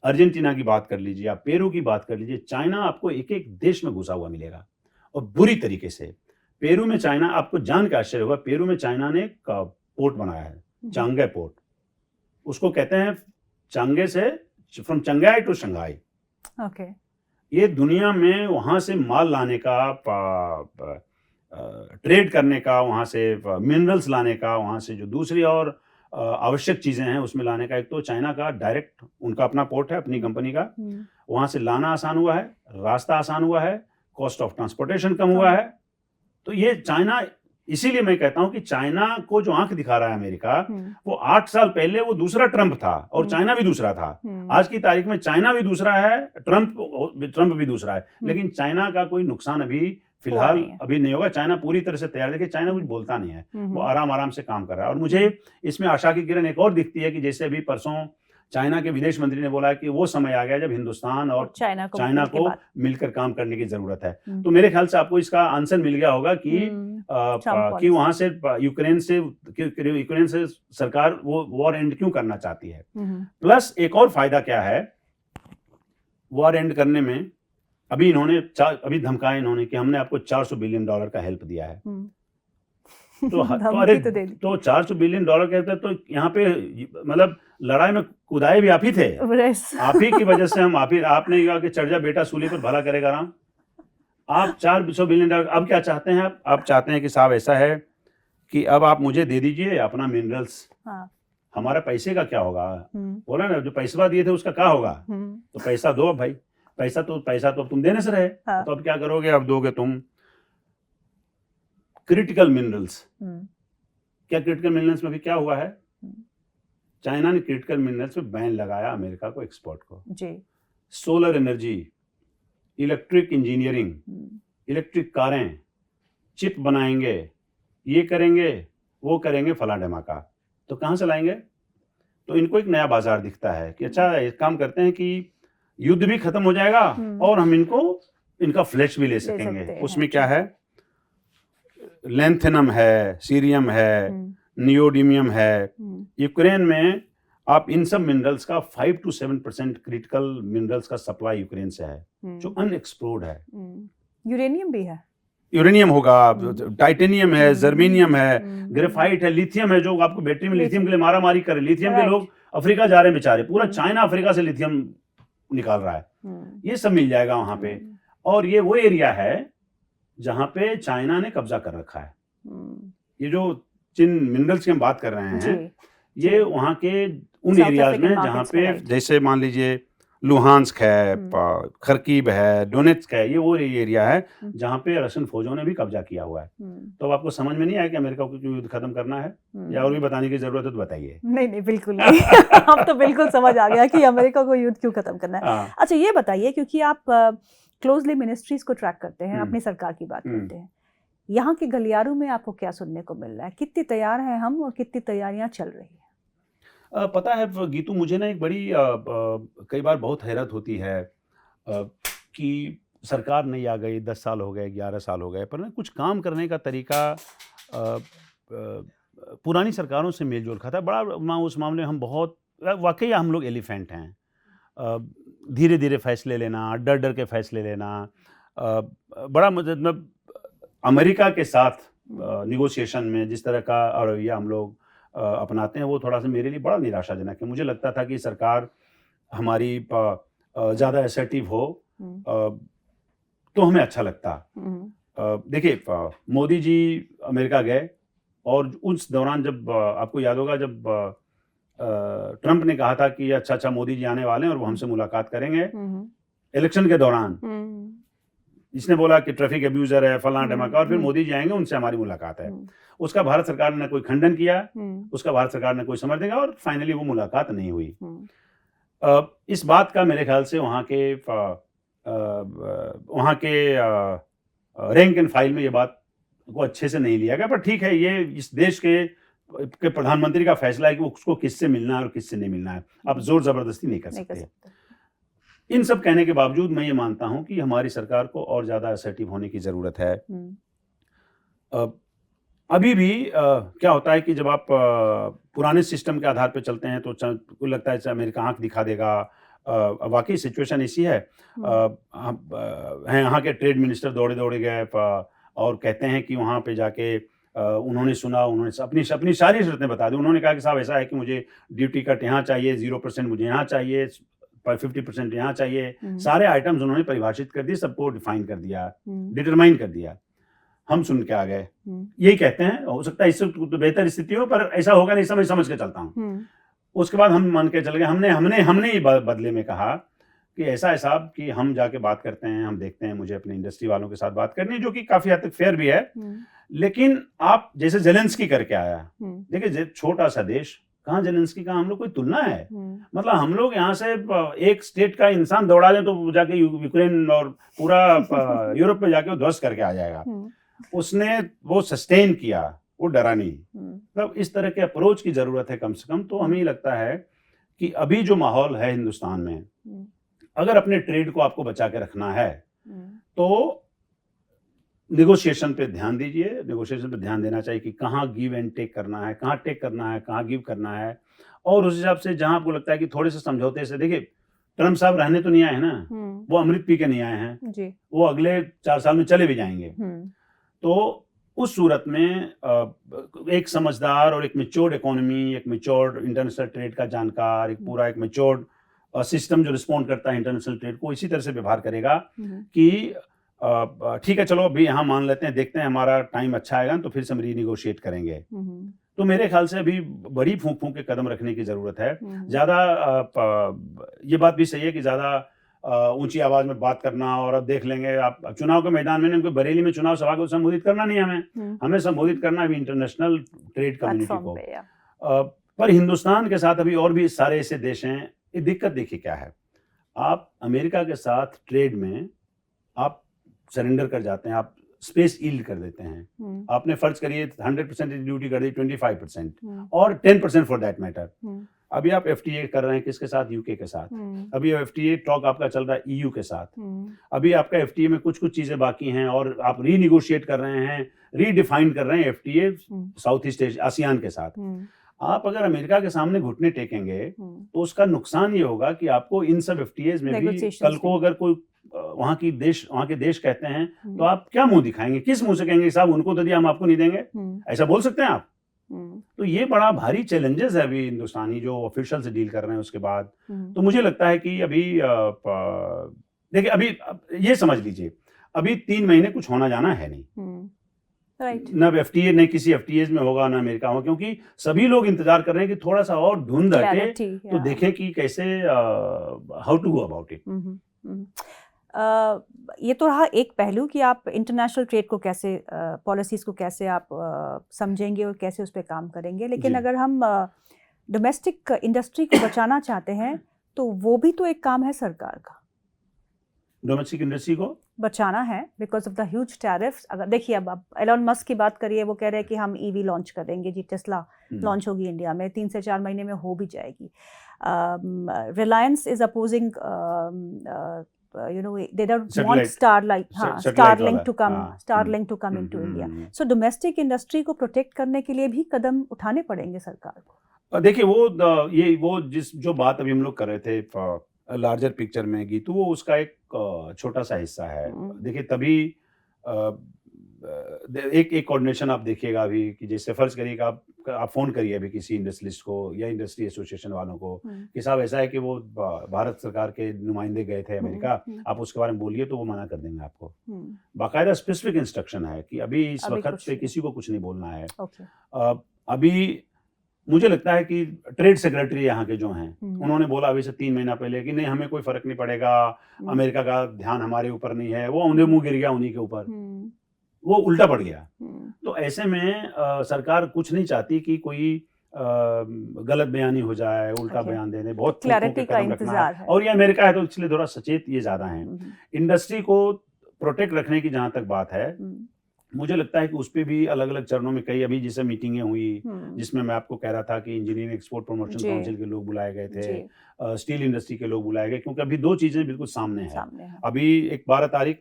A: अर्जेंटीना की बात कर लीजिए, आप पेरू की बात कर लीजिए, चाइना आपको एक एक देश में घुसा हुआ मिलेगा और बुरी तरीके से। पेरू में चाइना, आपको जान के आश्चर्य होगा, पेरू में चाइना ने एक पोर्ट बनाया है, चांगे पोर्ट। उसको कहते हैं चांगे से, फ्रॉम चंगाई टू शंघाई। ओके। ये दुनिया में वहां से माल लाने का, ट्रेड करने का, वहां से मिनरल्स लाने का, वहां से जो दूसरी और आवश्यक चीजें हैं उसमें लाने का, एक तो चाइना का डायरेक्ट उनका अपना पोर्ट है, अपनी कंपनी का, वहां से लाना आसान हुआ है, रास्ता आसान हुआ है, कॉस्ट ऑफ ट्रांसपोर्टेशन कम हुआ है। तो ये चाइना, इसीलिए मैं कहता हूं कि चाइना को जो आंख दिखा रहा है अमेरिका, वो 8 साल पहले वो दूसरा ट्रंप था और चाइना भी दूसरा था। आज की तारीख में चाइना भी दूसरा है, ट्रंप भी दूसरा है, लेकिन चाइना का कोई नुकसान अभी फिलहाल अभी नहीं होगा। चाइना पूरी तरह से तैयार, देखिए चाइना कुछ बोलता नहीं है, वो आराम से काम कर रहा है। और मुझे इसमें आशा की किरण एक और दिखती है कि जैसे अभी परसों चाइना के विदेश मंत्री ने बोला कि वो समय आ गया जब हिंदुस्तान और चाइना को मिलकर काम करने की जरूरत है। तो मेरे ख्याल से आपको इसका आंसर मिल गया होगा कि वहां से यूक्रेन से सरकार वो वॉर एंड क्यों करना चाहती है। प्लस एक और फायदा क्या है वॉर एंड करने में, अभी धमकाया इन्होंने कि हमने आपको $400 बिलियन का हेल्प दिया है। तो 400 बिलियन कहते हैं, तो यहाँ पे मतलब लड़ाई में कुदाए भी आप ही थे, आप ही की वजह से आपने कहा कि चढ़ जा बेटा सूली पर, भला करेगा राम। आप $400 बिलियन, अब क्या चाहते हैं आप चाहते हैं कि साहब ऐसा है कि अब आप मुझे दे दीजिए अपना मिनरल्स। हमारा पैसे का क्या होगा, बोला ना, जो पैसा दिए थे उसका क्या होगा, तो पैसा दो भाई, पैसा तो तुम देने से रहे, तो अब क्या करोगे, अब दोगे तुम क्रिटिकल मिनरल्स। क्या क्रिटिकल मिनरल्स में भी क्या हुआ है, चाइना ने क्रिटिकल मिनरल्स पे बैन लगाया अमेरिका को एक्सपोर्ट को जी। Solar energy, electric engineering, electric कारें, चिप बनाएंगे, ये करेंगे वो करेंगे, फला धमाका, तो कहां से लाएंगे। तो इनको एक नया बाजार दिखता है कि अच्छा एक काम करते हैं कि युद्ध भी खत्म हो जाएगा और हम इनका फ्लैश भी ले सकेंगे। उसमें क्या है, लेंथेनम है, सीरियम है, नियोडीमियम है। यूक्रेन में आप इन सब मिनरल्स का 5 to 7% क्रिटिकल मिनरल्स का सप्लाई यूक्रेन से है जो अनएक्सप्लोर्ड है।
C: यूरेनियम भी है,
A: यूरेनियम होगा, टाइटेनियम है, जर्मेनियम है, ग्रेफाइट है, लिथियम है, जो आपको बैटरी में लिथियम के लिए मारा मारी करे। लिथियम के लोग अफ्रीका जा रहे हैं बेचारे, पूरा चाइना अफ्रीका से लिथियम निकाल रहा है। ये सब मिल जाएगा वहां पे। और ये वो एरिया है जहां पे चाइना ने कब्जा कर रखा है। ये जो जिन मिनरल्स की हम बात कर रहे
C: जी
A: हैं, ये वहाँ के उन
C: साउथ
A: एरियाज
C: अफ्रीकन
A: में जहाँ
C: मार्केट्स में,
A: पे
C: राइट।
A: जैसे मान लीजिए लुहांस्क है, खरकीब है, डोनेट्स्क है, ये वो एरिया है जहाँ पे रशियन फौजों ने भी कब्जा किया हुआ है। तो अब आपको समझ में नहीं आया कि अमेरिका को क्यों युद्ध खत्म करना है, या और भी बताने की जरूरत है तो बताइए।
C: नहीं नहीं बिल्कुल नहीं अब तो बिल्कुल समझ आ गया कि अमेरिका को युद्ध क्यों खत्म करना है।
A: हाँ।
C: अच्छा ये बताइए, क्योंकि आप क्लोजली मिनिस्ट्रीज को ट्रैक करते हैं, अपनी सरकार की बात करते हैं, यहाँ के गलियारों में आपको क्या सुनने को मिल रहा है? कितनी तैयार हैं हम और कितनी तैयारियां चल रही हैं?
A: पता है गीतू, मुझे ना एक बड़ी कई बार बहुत हैरत होती है कि सरकार नई आ गई, 10 साल हो गए, 11 साल हो गए, पर ना कुछ काम करने का तरीका पुरानी सरकारों से मेल जोल खाता है। बड़ा उस मामले में हम बहुत वाकई हम लोग एलिफेंट हैं। धीरे धीरे फैसले लेना, डर डर के फैसले लेना, बड़ा मतलब अमेरिका के साथ निगोशिएशन में जिस तरह का रवैया हम लोग अपनाते हैं, वो थोड़ा सा मेरे लिए बड़ा निराशाजनक है। मुझे लगता था कि सरकार हमारी ज़्यादा असर्टिव हो तो हमें अच्छा लगता। देखिए, मोदी जी अमेरिका गए और उस दौरान जब आपको याद होगा, जब ट्रंप ने कहा था कि अच्छा मोदी जी आने वाले हैं और वो हमसे मुलाकात करेंगे इलेक्शन के दौरान, इसने बोला कि ट्रैफिक अब्यूजर है, फलाना ढमाका, और फिर मोदी जी आएंगे, उनसे हमारी मुलाकात है। उसका भारत सरकार ने कोई खंडन किया, उसका भारत सरकार ने कोई समर्थन किया, और फाइनली वो मुलाकात नहीं हुई। इस बात का मेरे ख्याल से वहाँ के रैंक एंड फाइल में ये बात को अच्छे से नहीं लिया गया। पर ठीक है, ये इस देश के प्रधानमंत्री का फैसला है कि उसको किससे मिलना है और किससे नहीं मिलना है। आप जोर जबरदस्ती नहीं कर सकते। इन सब कहने के बावजूद मैं ये मानता हूं कि हमारी सरकार को और ज्यादा असर्टिव होने की जरूरत है। अभी भी क्या होता है कि जब आप पुराने सिस्टम के आधार पर चलते हैं तो कोई लगता है अमेरिका आंख दिखा देगा। वाकई सिचुएशन ऐसी है। यहाँ के ट्रेड मिनिस्टर दौड़े दौड़े गए और कहते हैं कि वहाँ पे जाके उन्होंने सुना, उन्होंने अपनी सारी शर्तें बता दी। उन्होंने कहा कि साहब ऐसा है कि मुझे ड्यूटी कट यहाँ चाहिए, 0% मुझे यहाँ चाहिए, 50% यहाँ चाहिए। सारे आइटम्स उन्होंने परिभाषित कर दिए, सबको डिफाइन कर दिया, डिटरमाइन कर दिया। हम सुन के आ गए। यही कहते हैं, हो सकता है इससे तो बेहतर स्थिति हो, पर ऐसा होगा नहीं, समझ के चलता हूँ। उसके बाद हम मान के चल गए, हमने ही बदले में कहा कि ऐसा है साहब कि हम जाके बात करते हैं, हम देखते हैं, मुझे अपने इंडस्ट्री वालों के साथ बात करनी है, जो कि काफी हद तक फेयर भी है। लेकिन आप जैसे जेलेंस्की करके आया, देखिए छोटा सा देश, कहाँ जेलेंस्की का हम लोग कोई तुलना है? मतलब हम लोग यहाँ से एक स्टेट का इंसान दौड़ा दें तो जाके यूक्रेन और पूरा यूरोप में जाके ध्वस्त करके आ जाएगा। उसने वो सस्टेन किया, वो डरा नहीं। मतलब इस तरह के अप्रोच की जरूरत है कम से कम। तो हमें लगता है कि अभी जो माहौल है हिंदुस्तान में, अगर अपने ट्रेड को आपको बचा के रखना है तो नेगोशिएशन पे ध्यान दीजिए। नेगोशिएशन पे ध्यान देना चाहिए कि कहाँ गिव एंड टेक करना है, कहाँ टेक करना है, कहाँ गिव करना है। और उस हिसाब से जहां आपको लगता है कि थोड़े से समझौते से, देखिए ट्रम्प साहब रहने तो नहीं आए हैं ना, वो अमृत पी के नहीं आए हैं जी। वो अगले 4 साल में चले भी जाएंगे। तो उस सूरत में एक समझदार और एक मैच्योर्ड इकोनॉमी, एक मैच्योर्ड इंटरनेशनल ट्रेड का जानकार, एक पूरा एक मैच्योर्ड सिस्टम जो रिस्पॉन्ड करता है इंटरनेशनल ट्रेड को, इसी तरह से व्यवहार करेगा कि ठीक है चलो अभी यहाँ मान लेते हैं, देखते हैं हमारा टाइम अच्छा आएगा तो फिर से हम रीनिगोशिएट करेंगे। तो मेरे ख्याल से अभी बड़ी फूंक के कदम रखने की जरूरत है। ज्यादा ये बात भी सही है कि ज्यादा ऊंची आवाज में बात करना, और अब देख लेंगे आप चुनाव के मैदान में, उनको बरेली में चुनाव सभा को संबोधित करना नहीं, हमें संबोधित करना है इंटरनेशनल ट्रेड कम्युनिटी को। पर हिंदुस्तान के साथ अभी और भी सारे ऐसे देश हैं। ये दिक्कत देखिए क्या है, आप अमेरिका के साथ ट्रेड में आप सरेंडर कर जाते हैं, आप स्पेस ईल्ड कर देते हैं। आपने फर्ज करिए 100% ड्यूटी कर दी, 25% और 10% फॉर दैट मैटर। अभी आप एफटीए कर रहे हैं किसके साथ? यूके के साथ। अभी एफटीए टॉक आपका चल रहा है ईयू के साथ। अभी आपका एफटीए में कुछ चीजें बाकी हैं और आप रीनिगोशिएट कर रहे हैं, रीडिफाइन कर रहे हैं FTA south east Asia ASEAN के साथ। आप अगर अमेरिका के सामने घुटने टेकेंगे तो उसका नुकसान ये होगा कि आपको इन सब एफटीएज में भी कल को अगर कोई वहाँ के देश कहते हैं तो आप क्या मुंह दिखाएंगे? किस मुंह से कहेंगे साहब उनको तो दिया हम आपको नहीं देंगे? ऐसा बोल सकते हैं आप? तो ये बड़ा भारी चैलेंजेस है अभी हिंदुस्तानी जो ऑफिशियल से डील कर रहे हैं। उसके बाद तो मुझे लगता है कि अभी देखिए, अभी ये समझ लीजिए, अभी 3 महीने कुछ होना जाना है नहीं।
C: राइट
A: ना एफटीए नहीं किसी एफटीएज में होगा ना अमेरिका होगा, क्योंकि सभी लोग इंतजार कर रहे हैं कि थोड़ा सा और धुंध हटे
C: क्लैरिटी
A: तो देखें कि कैसे how to go about it.
C: ये तो रहा एक पहलू कि आप इंटरनेशनल ट्रेड को कैसे पॉलिसीज को कैसे आप समझेंगे और कैसे उस पर काम करेंगे, लेकिन
A: जी।
C: अगर हम डोमेस्टिक इंडस्ट्री को बचाना चाहते हैं तो वो भी तो एक काम है सरकार का,
A: डोमेस्टिक इंडस्ट्री को
C: बचाना है because of the huge tariffs. अगर देखिए अब एलोन मस्क की बात करिए, वो कह रहे हैं कि हम ईवी लॉन्च करेंगे जी, टेस्ला लॉन्च होगी इंडिया में 3 से 4 महीने में हो भी जाएगी। Reliance is opposing you know they don't want
A: Satellite
C: Starlink
A: वाला,
C: to come
A: हाँ,
C: Starlink to come into India. So domestic industry को प्रोटेक्ट करने के लिए भी कदम उठाने पड़ेंगे सरकार को।
A: देखिए वो जो बात अभी हम लोग कर रहे थे लार्जर पिक्चर में गीतू, वो उसका एक छोटा सा हिस्सा है। देखिए तभी एक कोऑर्डिनेशन आप देखिएगा अभी कि जैसे फर्ज करिए कि आप फोन करिए अभी किसी इंडस्ट्रियलिस्ट को या इंडस्ट्री एसोसिएशन वालों को कि साहब ऐसा है कि वो भारत सरकार के नुमाइंदे गए थे अमेरिका, आप उसके बारे में बोलिए, तो वो मना कर देंगे आपको। बाकायदा स्पेसिफिक इंस्ट्रक्शन है कि अभी इस वक्त पे किसी को कुछ नहीं बोलना है। अभी मुझे लगता है कि ट्रेड सेक्रेटरी यहाँ के जो हैं उन्होंने बोला अभी से 3 महीना पहले कि नहीं हमें कोई फर्क नहीं पड़ेगा, अमेरिका का ध्यान हमारे ऊपर नहीं है, वो उन्हें मुंह गिर गया उन्हीं के ऊपर, वो उल्टा पड़ गया। तो ऐसे में सरकार कुछ नहीं चाहती कि कोई गलत बयानी हो जाए, उल्टा बयान देने, बहुत
C: क्लैरिटी का इंतजार है।
A: और ये अमेरिका है तो इसलिए थोड़ा सचेत ये ज्यादा है। इंडस्ट्री को प्रोटेक्ट रखने की जहां तक बात है, मुझे लगता है कि उस पर भी अलग अलग चरणों में कई अभी जैसे मीटिंगें हुई, जिसमें मैं आपको कह रहा था कि इंजीनियरिंग एक्सपोर्ट प्रमोशन काउंसिल के लोग बुलाए गए थे, स्टील इंडस्ट्री के लोग बुलाए गए, क्योंकि अभी 2 चीजें बिल्कुल सामने हैं। अभी एक 12 तारीख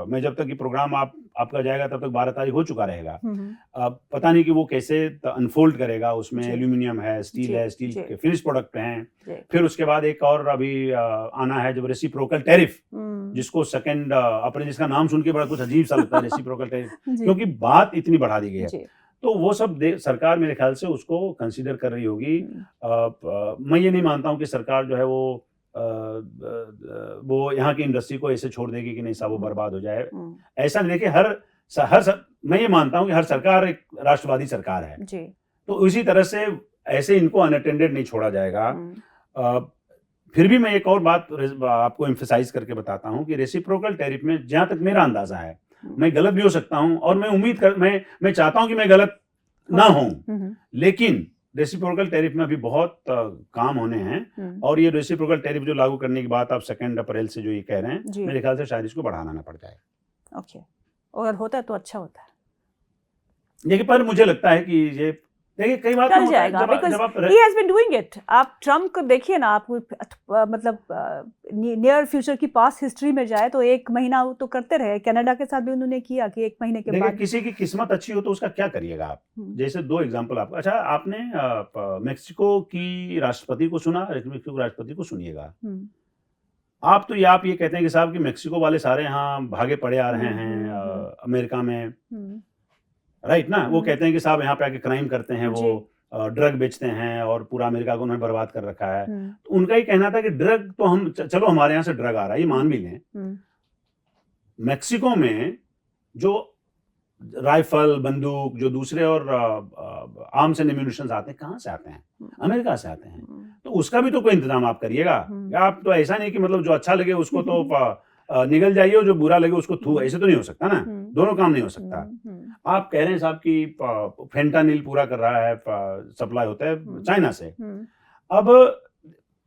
A: में जब तक ये प्रोग्राम आपका जाएगा तब तक 12 तारीख हो चुका रहेगा। पता नहीं कि वो कैसे अनफोल्ड करेगा, उसमें एल्यूमिनियम है, स्टील है, स्टील के फिनिश प्रोडक्ट हैं। फिर उसके बाद एक और अभी आना है जब रेसिप्रोकल टैरिफ, जिसको सेकंड अपने जिसका नाम सुन के बड़ा कुछ अजीब सा लगता है रेसिप्रोकल टैरिफ, क्योंकि बात इतनी बढ़ा दी गई है। तो वो सब सरकार मेरे ख्याल से उसको कंसीडर कर रही होगी। मैं ये नहीं मानता हूँ कि सरकार जो है वो यहाँ की इंडस्ट्री को ऐसे छोड़ देगी कि नहीं साहब वो बर्बाद हो जाए, ऐसा नहीं। देखिए मैं ये मानता हूँ कि हर सरकार एक राष्ट्रवादी सरकार है जी। तो इसी तरह से ऐसे इनको अनअटेंडेड नहीं छोड़ा जाएगा। फिर भी मैं एक और बात आपको एम्फसाइज करके बताता हूँ कि रेसिप्रोकल टैरिफ में जहां तक मेरा अंदाजा है, मैं गलत भी हो सकता हूं और मैं चाहता हूं कि मैं गलत ना हूं, लेकिन रेसिप्रोकल टैरिफ में अभी बहुत काम होने हैं। और ये रेसिप्रोकल टैरिफ जो लागू करने की बात आप 2 अप्रैल से जो ये कह रहे हैं, मेरे ख्याल से शायद इसको बढ़ाना ना पड़ जाए।
C: ओके, अगर होता है तो अच्छा होता है।
A: देखिए पर मुझे लगता है कि ये देखिए कई बार
C: चल जाएगा, because he has been doing it। आप ट्रम्प को देखिए ना, आप मतलब नियर फ्यूचर की पास्ट हिस्ट्री में जाए तो 1 महीना वो तो करते रहे। कनाडा के साथ भी उन्होंने किया कि 1 महीने के बाद।
A: किसी की किस्मत अच्छी हो तो उसका क्या करिएगा आप। जैसे 2 एग्जांपल आपको, अच्छा आपने मेक्सिको की राष्ट्रपति को सुना? मेक्सिको की राष्ट्रपति को सुनिएगा। आप ये कहते हैं कि साहब कि मेक्सिको वाले सारे यहाँ भागे पड़े आ रहे हैं अमेरिका में, राइट ना। वो कहते हैं कि साहब यहाँ पे आके क्राइम करते हैं, वो ड्रग बेचते हैं और पूरा अमेरिका को उन्होंने बर्बाद कर रखा है। तो उनका ही कहना था कि ड्रग तो हम चलो हमारे यहाँ से ड्रग आ रहा है, ये मान भी लें। मेक्सिको में जो राइफल, बंदूक, जो दूसरे और आर्म्स एंड एम्यूनिशंस आते हैं, कहाँ से आते हैं? अमेरिका से आते हैं। तो उसका भी तो कोई इंतजाम आप करिएगा। आप तो ऐसा नहीं कि मतलब जो अच्छा लगे उसको तो निगल जाइए और जो बुरा लगे उसको थू, ऐसे तो नहीं हो सकता ना, दोनों काम नहीं हो सकता। आप कह रहे हैं साहब कि फेंटानिल पूरा कर रहा है, सप्लाई होता है चाइना से। अब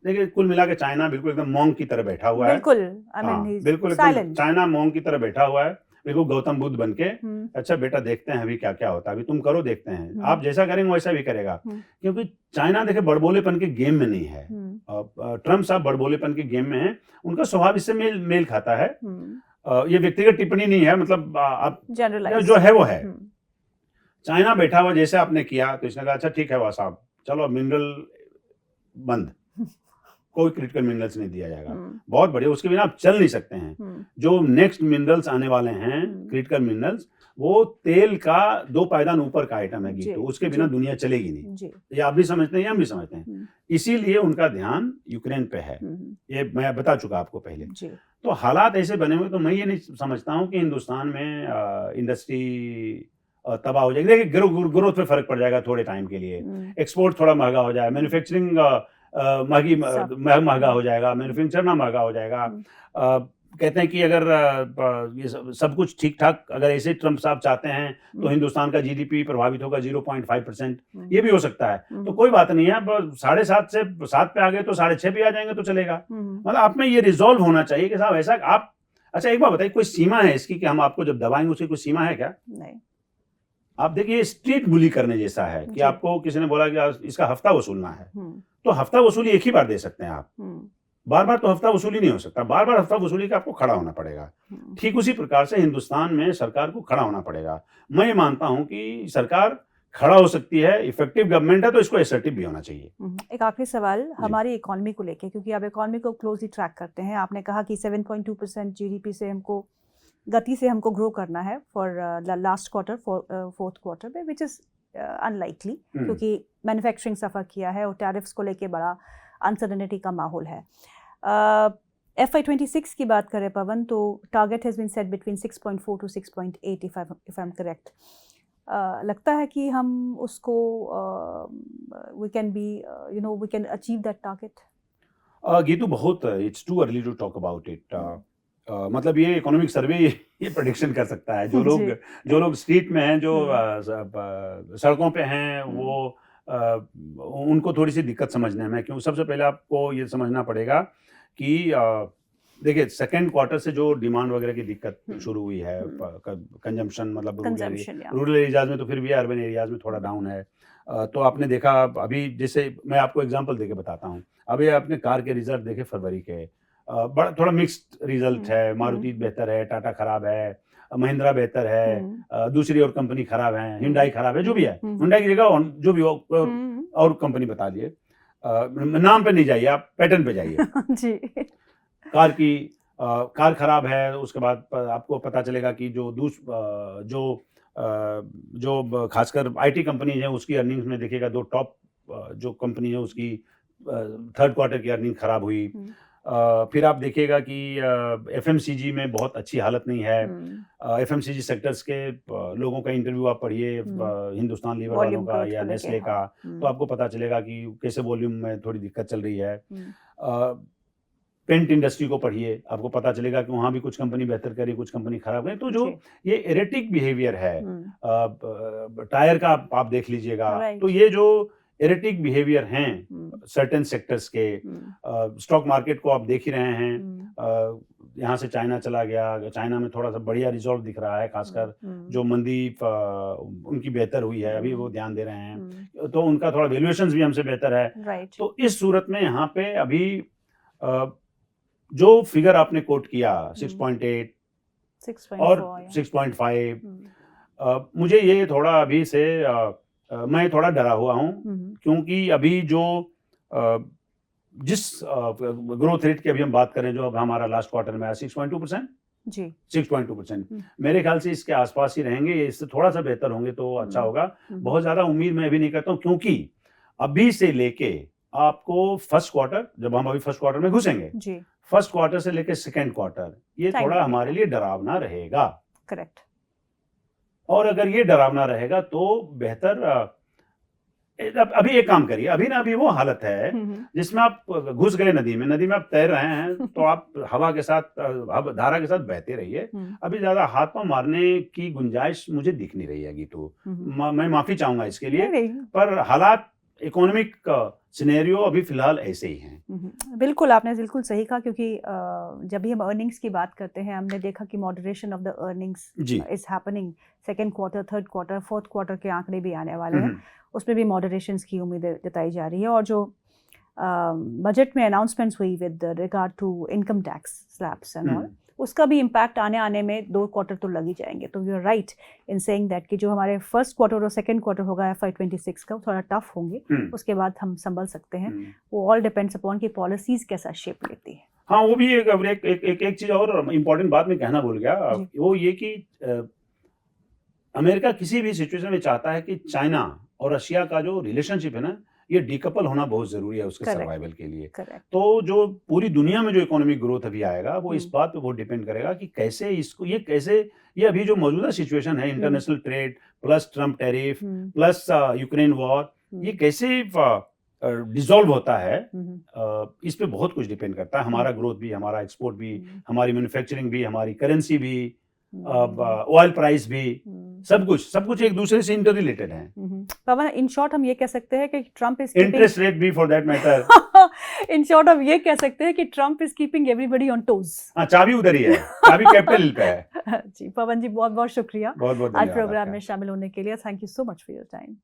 A: देखिए कुल मिला के चाइना बिल्कुल एकदम मॉन्क की तरह बैठा हुआ है। बिल्कुल एकदम चाइना मॉन्क की तरह बैठा हुआ है, बिल्कुल गौतम बुद्ध बन के। अच्छा बेटा देखते हैं अभी क्या क्या होता है, अभी तुम करो देखते हैं, आप जैसा करेंगे वैसा भी करेगा। क्योंकि चाइना देखिए बड़बोलेपन के गेम में नहीं है। ट्रम्प साहब बड़बोलेपन के गेम में है, उनका स्वभाव इससे मेल खाता है। ये व्यक्तिगत टिप्पणी नहीं है, मतलब आप जो है वो है। चाइना बैठा हुआ जैसे आपने किया तो इसने कहा अच्छा ठीक है वह साहब चलो मिनरल बंद, कोई क्रिटिकल मिनरल्स नहीं दिया जाएगा।
C: हम्म,
A: बहुत बढ़िया, उसके बिना आप चल नहीं सकते हैं।
C: हम्म,
A: जो नेक्स्ट मिनरल्स आने वाले हैं, क्रिटिकल मिनरल्स, वो तेल का 2 पायदान ऊपर का आइटम है
C: जी,
A: गीतू, उसके बिना
C: जी।
A: दुनिया चलेगी नहीं।
C: जी।
A: ये आप भी समझते हैं, हम भी समझते हैं।
C: हम्म,
A: इसीलिए उनका ध्यान यूक्रेन पे है।
C: हम्म,
A: ये मैं बता चुका आपको पहले।
C: जी।
A: तो हालात ऐसे बने हुए, तो मैं ये नहीं समझता हूँ कि हिंदुस्तान में इंडस्ट्री तबाह हो जाएगी। देखिए ग्रोथ पे फ़र्क पड़ जाएगा थोड़े टाइम के लिए।
C: हम्म,
A: एक्सपोर्ट थोड़ा महँगा हो जाए, मैन्युफैक्चरिंग
C: सब।
A: महँगा हो जाएगा, मैन्युफैक्चरना महँगा हो जाएगा।
C: हम्म,
A: कहते हैं कि अगर ये सब कुछ ठीक-ठाक अगर ऐसे ट्रम्प साहब चाहते हैं, तो
C: हम्म,
A: हिंदुस्तान का जीडीपी प्रभावित होगा 0.5%,
C: हम्म,
A: ये भी हो सकता है। तो
C: हम्म,
A: कोई बात नहीं है, अब 7.5 से 7 पे आ गए तो 6.5 भी आ जाएँगे तो चलेगा।
C: हम्म,
A: मतलब आप में ये रिज़ॉल्व होना चाहिए कि साहब ऐसा आप, अच्छा एक बात बताइए, कोई सीमा है इसकी कि हम आपको जब दबाएँगे उसकी कोई सीमा है क्या?
C: नहीं।
A: आप देखिए स्ट्रीट बुली करने जैसा है कि
C: जी।
A: आपको किसी ने बोला कि आज इसका हफ्ता वसूलना है,
C: हम्म,
A: तो हफ्ता वसूली एक ही बार दे सकते हैं आप।
C: हम्म,
A: बार-बार तो हफ्ता वसूली नहीं हो सकता, बार-बार हफ्ता वसूली का आपको खड़ा होना पड़ेगा।
C: हम्म,
A: ठीक उसी प्रकार से हिंदुस्तान में सरकार को खड़ा होना पड़ेगा। मैं ये मानता हूँ कि सरकार खड़ा हो सकती है, इफेक्टिव गवर्नमेंट है तो इसको असर्टिव भी होना चाहिए।
C: एक आखिरी सवाल हमारी इकोनॉमी को लेके, क्योंकि आप इकोनॉमी को क्लोजली ट्रैक करते हैं। आपने कहा कि 7.2% जीडीपी से हमको गति से हमको ग्रो करना है for last quarter, fourth quarter में, विच इज़ अनलाइकली, क्योंकि मैन्युफैक्चरिंग सफ़र किया है और टैरिफ्स को लेके बड़ा अनसर्टेनिटी का माहौल है। FY26 की बात करें पवन, तो target has been set between 6.4 to 6.8 if I am correct. लगता है कि हम उसको we can be we can achieve that target.
A: Geetu बहुत it's too early to talk about it. मतलब ये इकोनॉमिक सर्वे ये प्रेडिक्शन कर सकता है। जो लोग स्ट्रीट में हैं, जो सड़कों पे हैं, वो उनको थोड़ी सी दिक्कत समझने में, क्योंकि सबसे पहले आपको ये समझना पड़ेगा कि देखिए सेकंड क्वार्टर से जो डिमांड वगैरह की दिक्कत शुरू हुई है, कंजम्पशन, मतलब
C: कंजम्पशन,
A: रूरल एरियाज में तो फिर भी, अर्बन एरियाज में थोड़ा डाउन है। तो आपने देखा अभी, जैसे मैं आपको एग्जांपल देके बताता हूँ, अभी आपने कार के रिजल्ट देखे फरवरी के, बड़ा थोड़ा मिक्स्ड रिजल्ट है। मारुति बेहतर है, टाटा खराब है, महिंद्रा बेहतर है, दूसरी और कंपनी खराब है, हिंडाई खराब है, जो भी है। हिंडाई की जगह जो भी हो और कंपनी बता दिए, नाम पे नहीं जाइए, आप पैटर्न पे जाइए।
C: जी।
A: कार खराब है, उसके बाद आपको पता चलेगा कि जो खासकर आईटी कंपनी है उसकी अर्निंग्स में देखिएगा, दो टॉप जो कंपनी है उसकी थर्ड क्वार्टर की अर्निंग खराब हुई। फिर आप देखिएगा कि एफएमसीजी में बहुत अच्छी हालत नहीं है। एफएमसीजी सेक्टर्स के लोगों का इंटरव्यू आप पढ़िए, हिंदुस्तान लीवर वालों का या नेस्ले का, तो आपको पता चलेगा कि कैसे वॉल्यूम में थोड़ी दिक्कत चल रही है। पेंट इंडस्ट्री को पढ़िए, आपको पता चलेगा कि वहाँ भी कुछ कंपनी बेहतर करी, कुछ कंपनी खराब करी। तो जो ये एरेटिक बिहेवियर है, टायर का आप देख लीजिएगा, तो ये जो एरेटिक बिहेवियर हैं सर्टेन सेक्टर्स के, स्टॉक मार्केट को आप देख ही रहे हैं। यहाँ से चाइना चला गया, चाइना में थोड़ा सा बढ़िया रिजल्ट दिख रहा है, खासकर जो मंदी उनकी बेहतर हुई है, अभी वो ध्यान दे रहे हैं, तो उनका थोड़ा वैल्यूएशंस भी हमसे बेहतर है। तो इस सूरत में यहाँ पे अभी जो फिगर आपने कोट किया 6.8 और 6.5, मुझे ये थोड़ा अभी से मैं थोड़ा डरा हुआ हूँ, क्योंकि अभी जो जिस ग्रोथ रेट की अभी हम बात करें, जो अब हमारा लास्ट क्वार्टर में आया 6.2%, जी 6.2%, मेरे ख्याल से इसके आसपास ही रहेंगे, इससे थोड़ा सा बेहतर होंगे तो अच्छा होगा। बहुत ज्यादा उम्मीद मैं अभी नहीं करता हूँ, क्योंकि अभी से लेके आपको फर्स्ट क्वार्टर, जब हम अभी फर्स्ट क्वार्टर में घुसेंगे, फर्स्ट क्वार्टर से लेके सेकेंड क्वार्टर, ये थोड़ा हमारे लिए डरावना रहेगा।
C: करेक्ट।
A: और अगर ये डरावना रहेगा तो बेहतर, अभी एक काम करिए, अभी वो हालत है जिसमें आप घुस गए नदी में आप तैर रहे हैं, तो आप हवा के साथ, धारा के साथ बहते रहिए। अभी ज्यादा हाथ पांव मारने की गुंजाइश मुझे दिख नहीं रही है गीतू। मैं माफी चाहूंगा इसके लिए, पर हालात, इकोनॉमिक सिनेरियो अभी फिलहाल ऐसे ही हैं।
C: बिल्कुल, आपने बिल्कुल सही कहा, क्योंकि जब भी हम अर्निंग्स की बात करते हैं, हमने देखा कि moderation of the earnings is happening. Second quarter, third quarter, fourth quarter के आंकड़े भी आने वाले हैं, उसमें भी मॉडरेशंस की उम्मीद जताई जा रही है। और जो बजट में अनाउंसमेंट्स हुई with regard to income tax slabs and all, उसका भी इम्पैक्ट आने में 2 क्वार्टर तो लग ही जाएंगे. तो you are right in saying that कि जो हमारे फर्स्ट क्वार्टर और सेकंड क्वार्टर होगा FY26 का, वो थोड़ा टफ होंगे. उसके बाद हम संभल सकते हैं. वो ऑल डिपेंड्स अपॉन कि पॉलिसीज कैसा शेप लेती है.
A: हाँ, वो भी एक चीज और इम्पोर्टेंट बात मैं कहना भूल गया, वो ये कि अमेरिका किसी भी सिचुएशन में चाहता है कि चाइना और रशिया का जो रिलेशनशिप है ना, ये डिकपल होना बहुत जरूरी है उसके
C: Correct.
A: सर्वाइवल के लिए.
C: करेक्ट.
A: तो जो पूरी दुनिया में जो इकोनॉमिक ग्रोथ अभी आएगा, वो इस बात पे बहुत डिपेंड करेगा कि कैसे इसको ये अभी जो मौजूदा सिचुएशन है, international trade plus Trump tariff plus Ukraine war, ये कैसे डिसॉल्व होता है, इस पे बहुत कुछ डिपेंड करता है. हमारा ग्रोथ भी, हमारा एक्सपोर्ट भी, हमारी मैन्युफैक्चरिंग भी, हमारी करेंसी भी, ऑयल प्राइस भी, सब कुछ एक दूसरे से इंटर रिलेटेड है.
C: पवन, इन शॉर्ट हम ये कह सकते हैं कि ट्रम्प इज
A: इंटरेस्ट रेट भी for that matter.
C: In short हम ये कह सकते हैं कि Trump is keeping everybody on toes.
A: हाँ, चाबी उधर ही है, चाबी कैपिटल हिल पे है.
C: जी पवन जी, बहुत बहुत शुक्रिया
A: बहुत बहुत
C: आज प्रोग्राम में शामिल होने के लिए. Thank you so much for your time.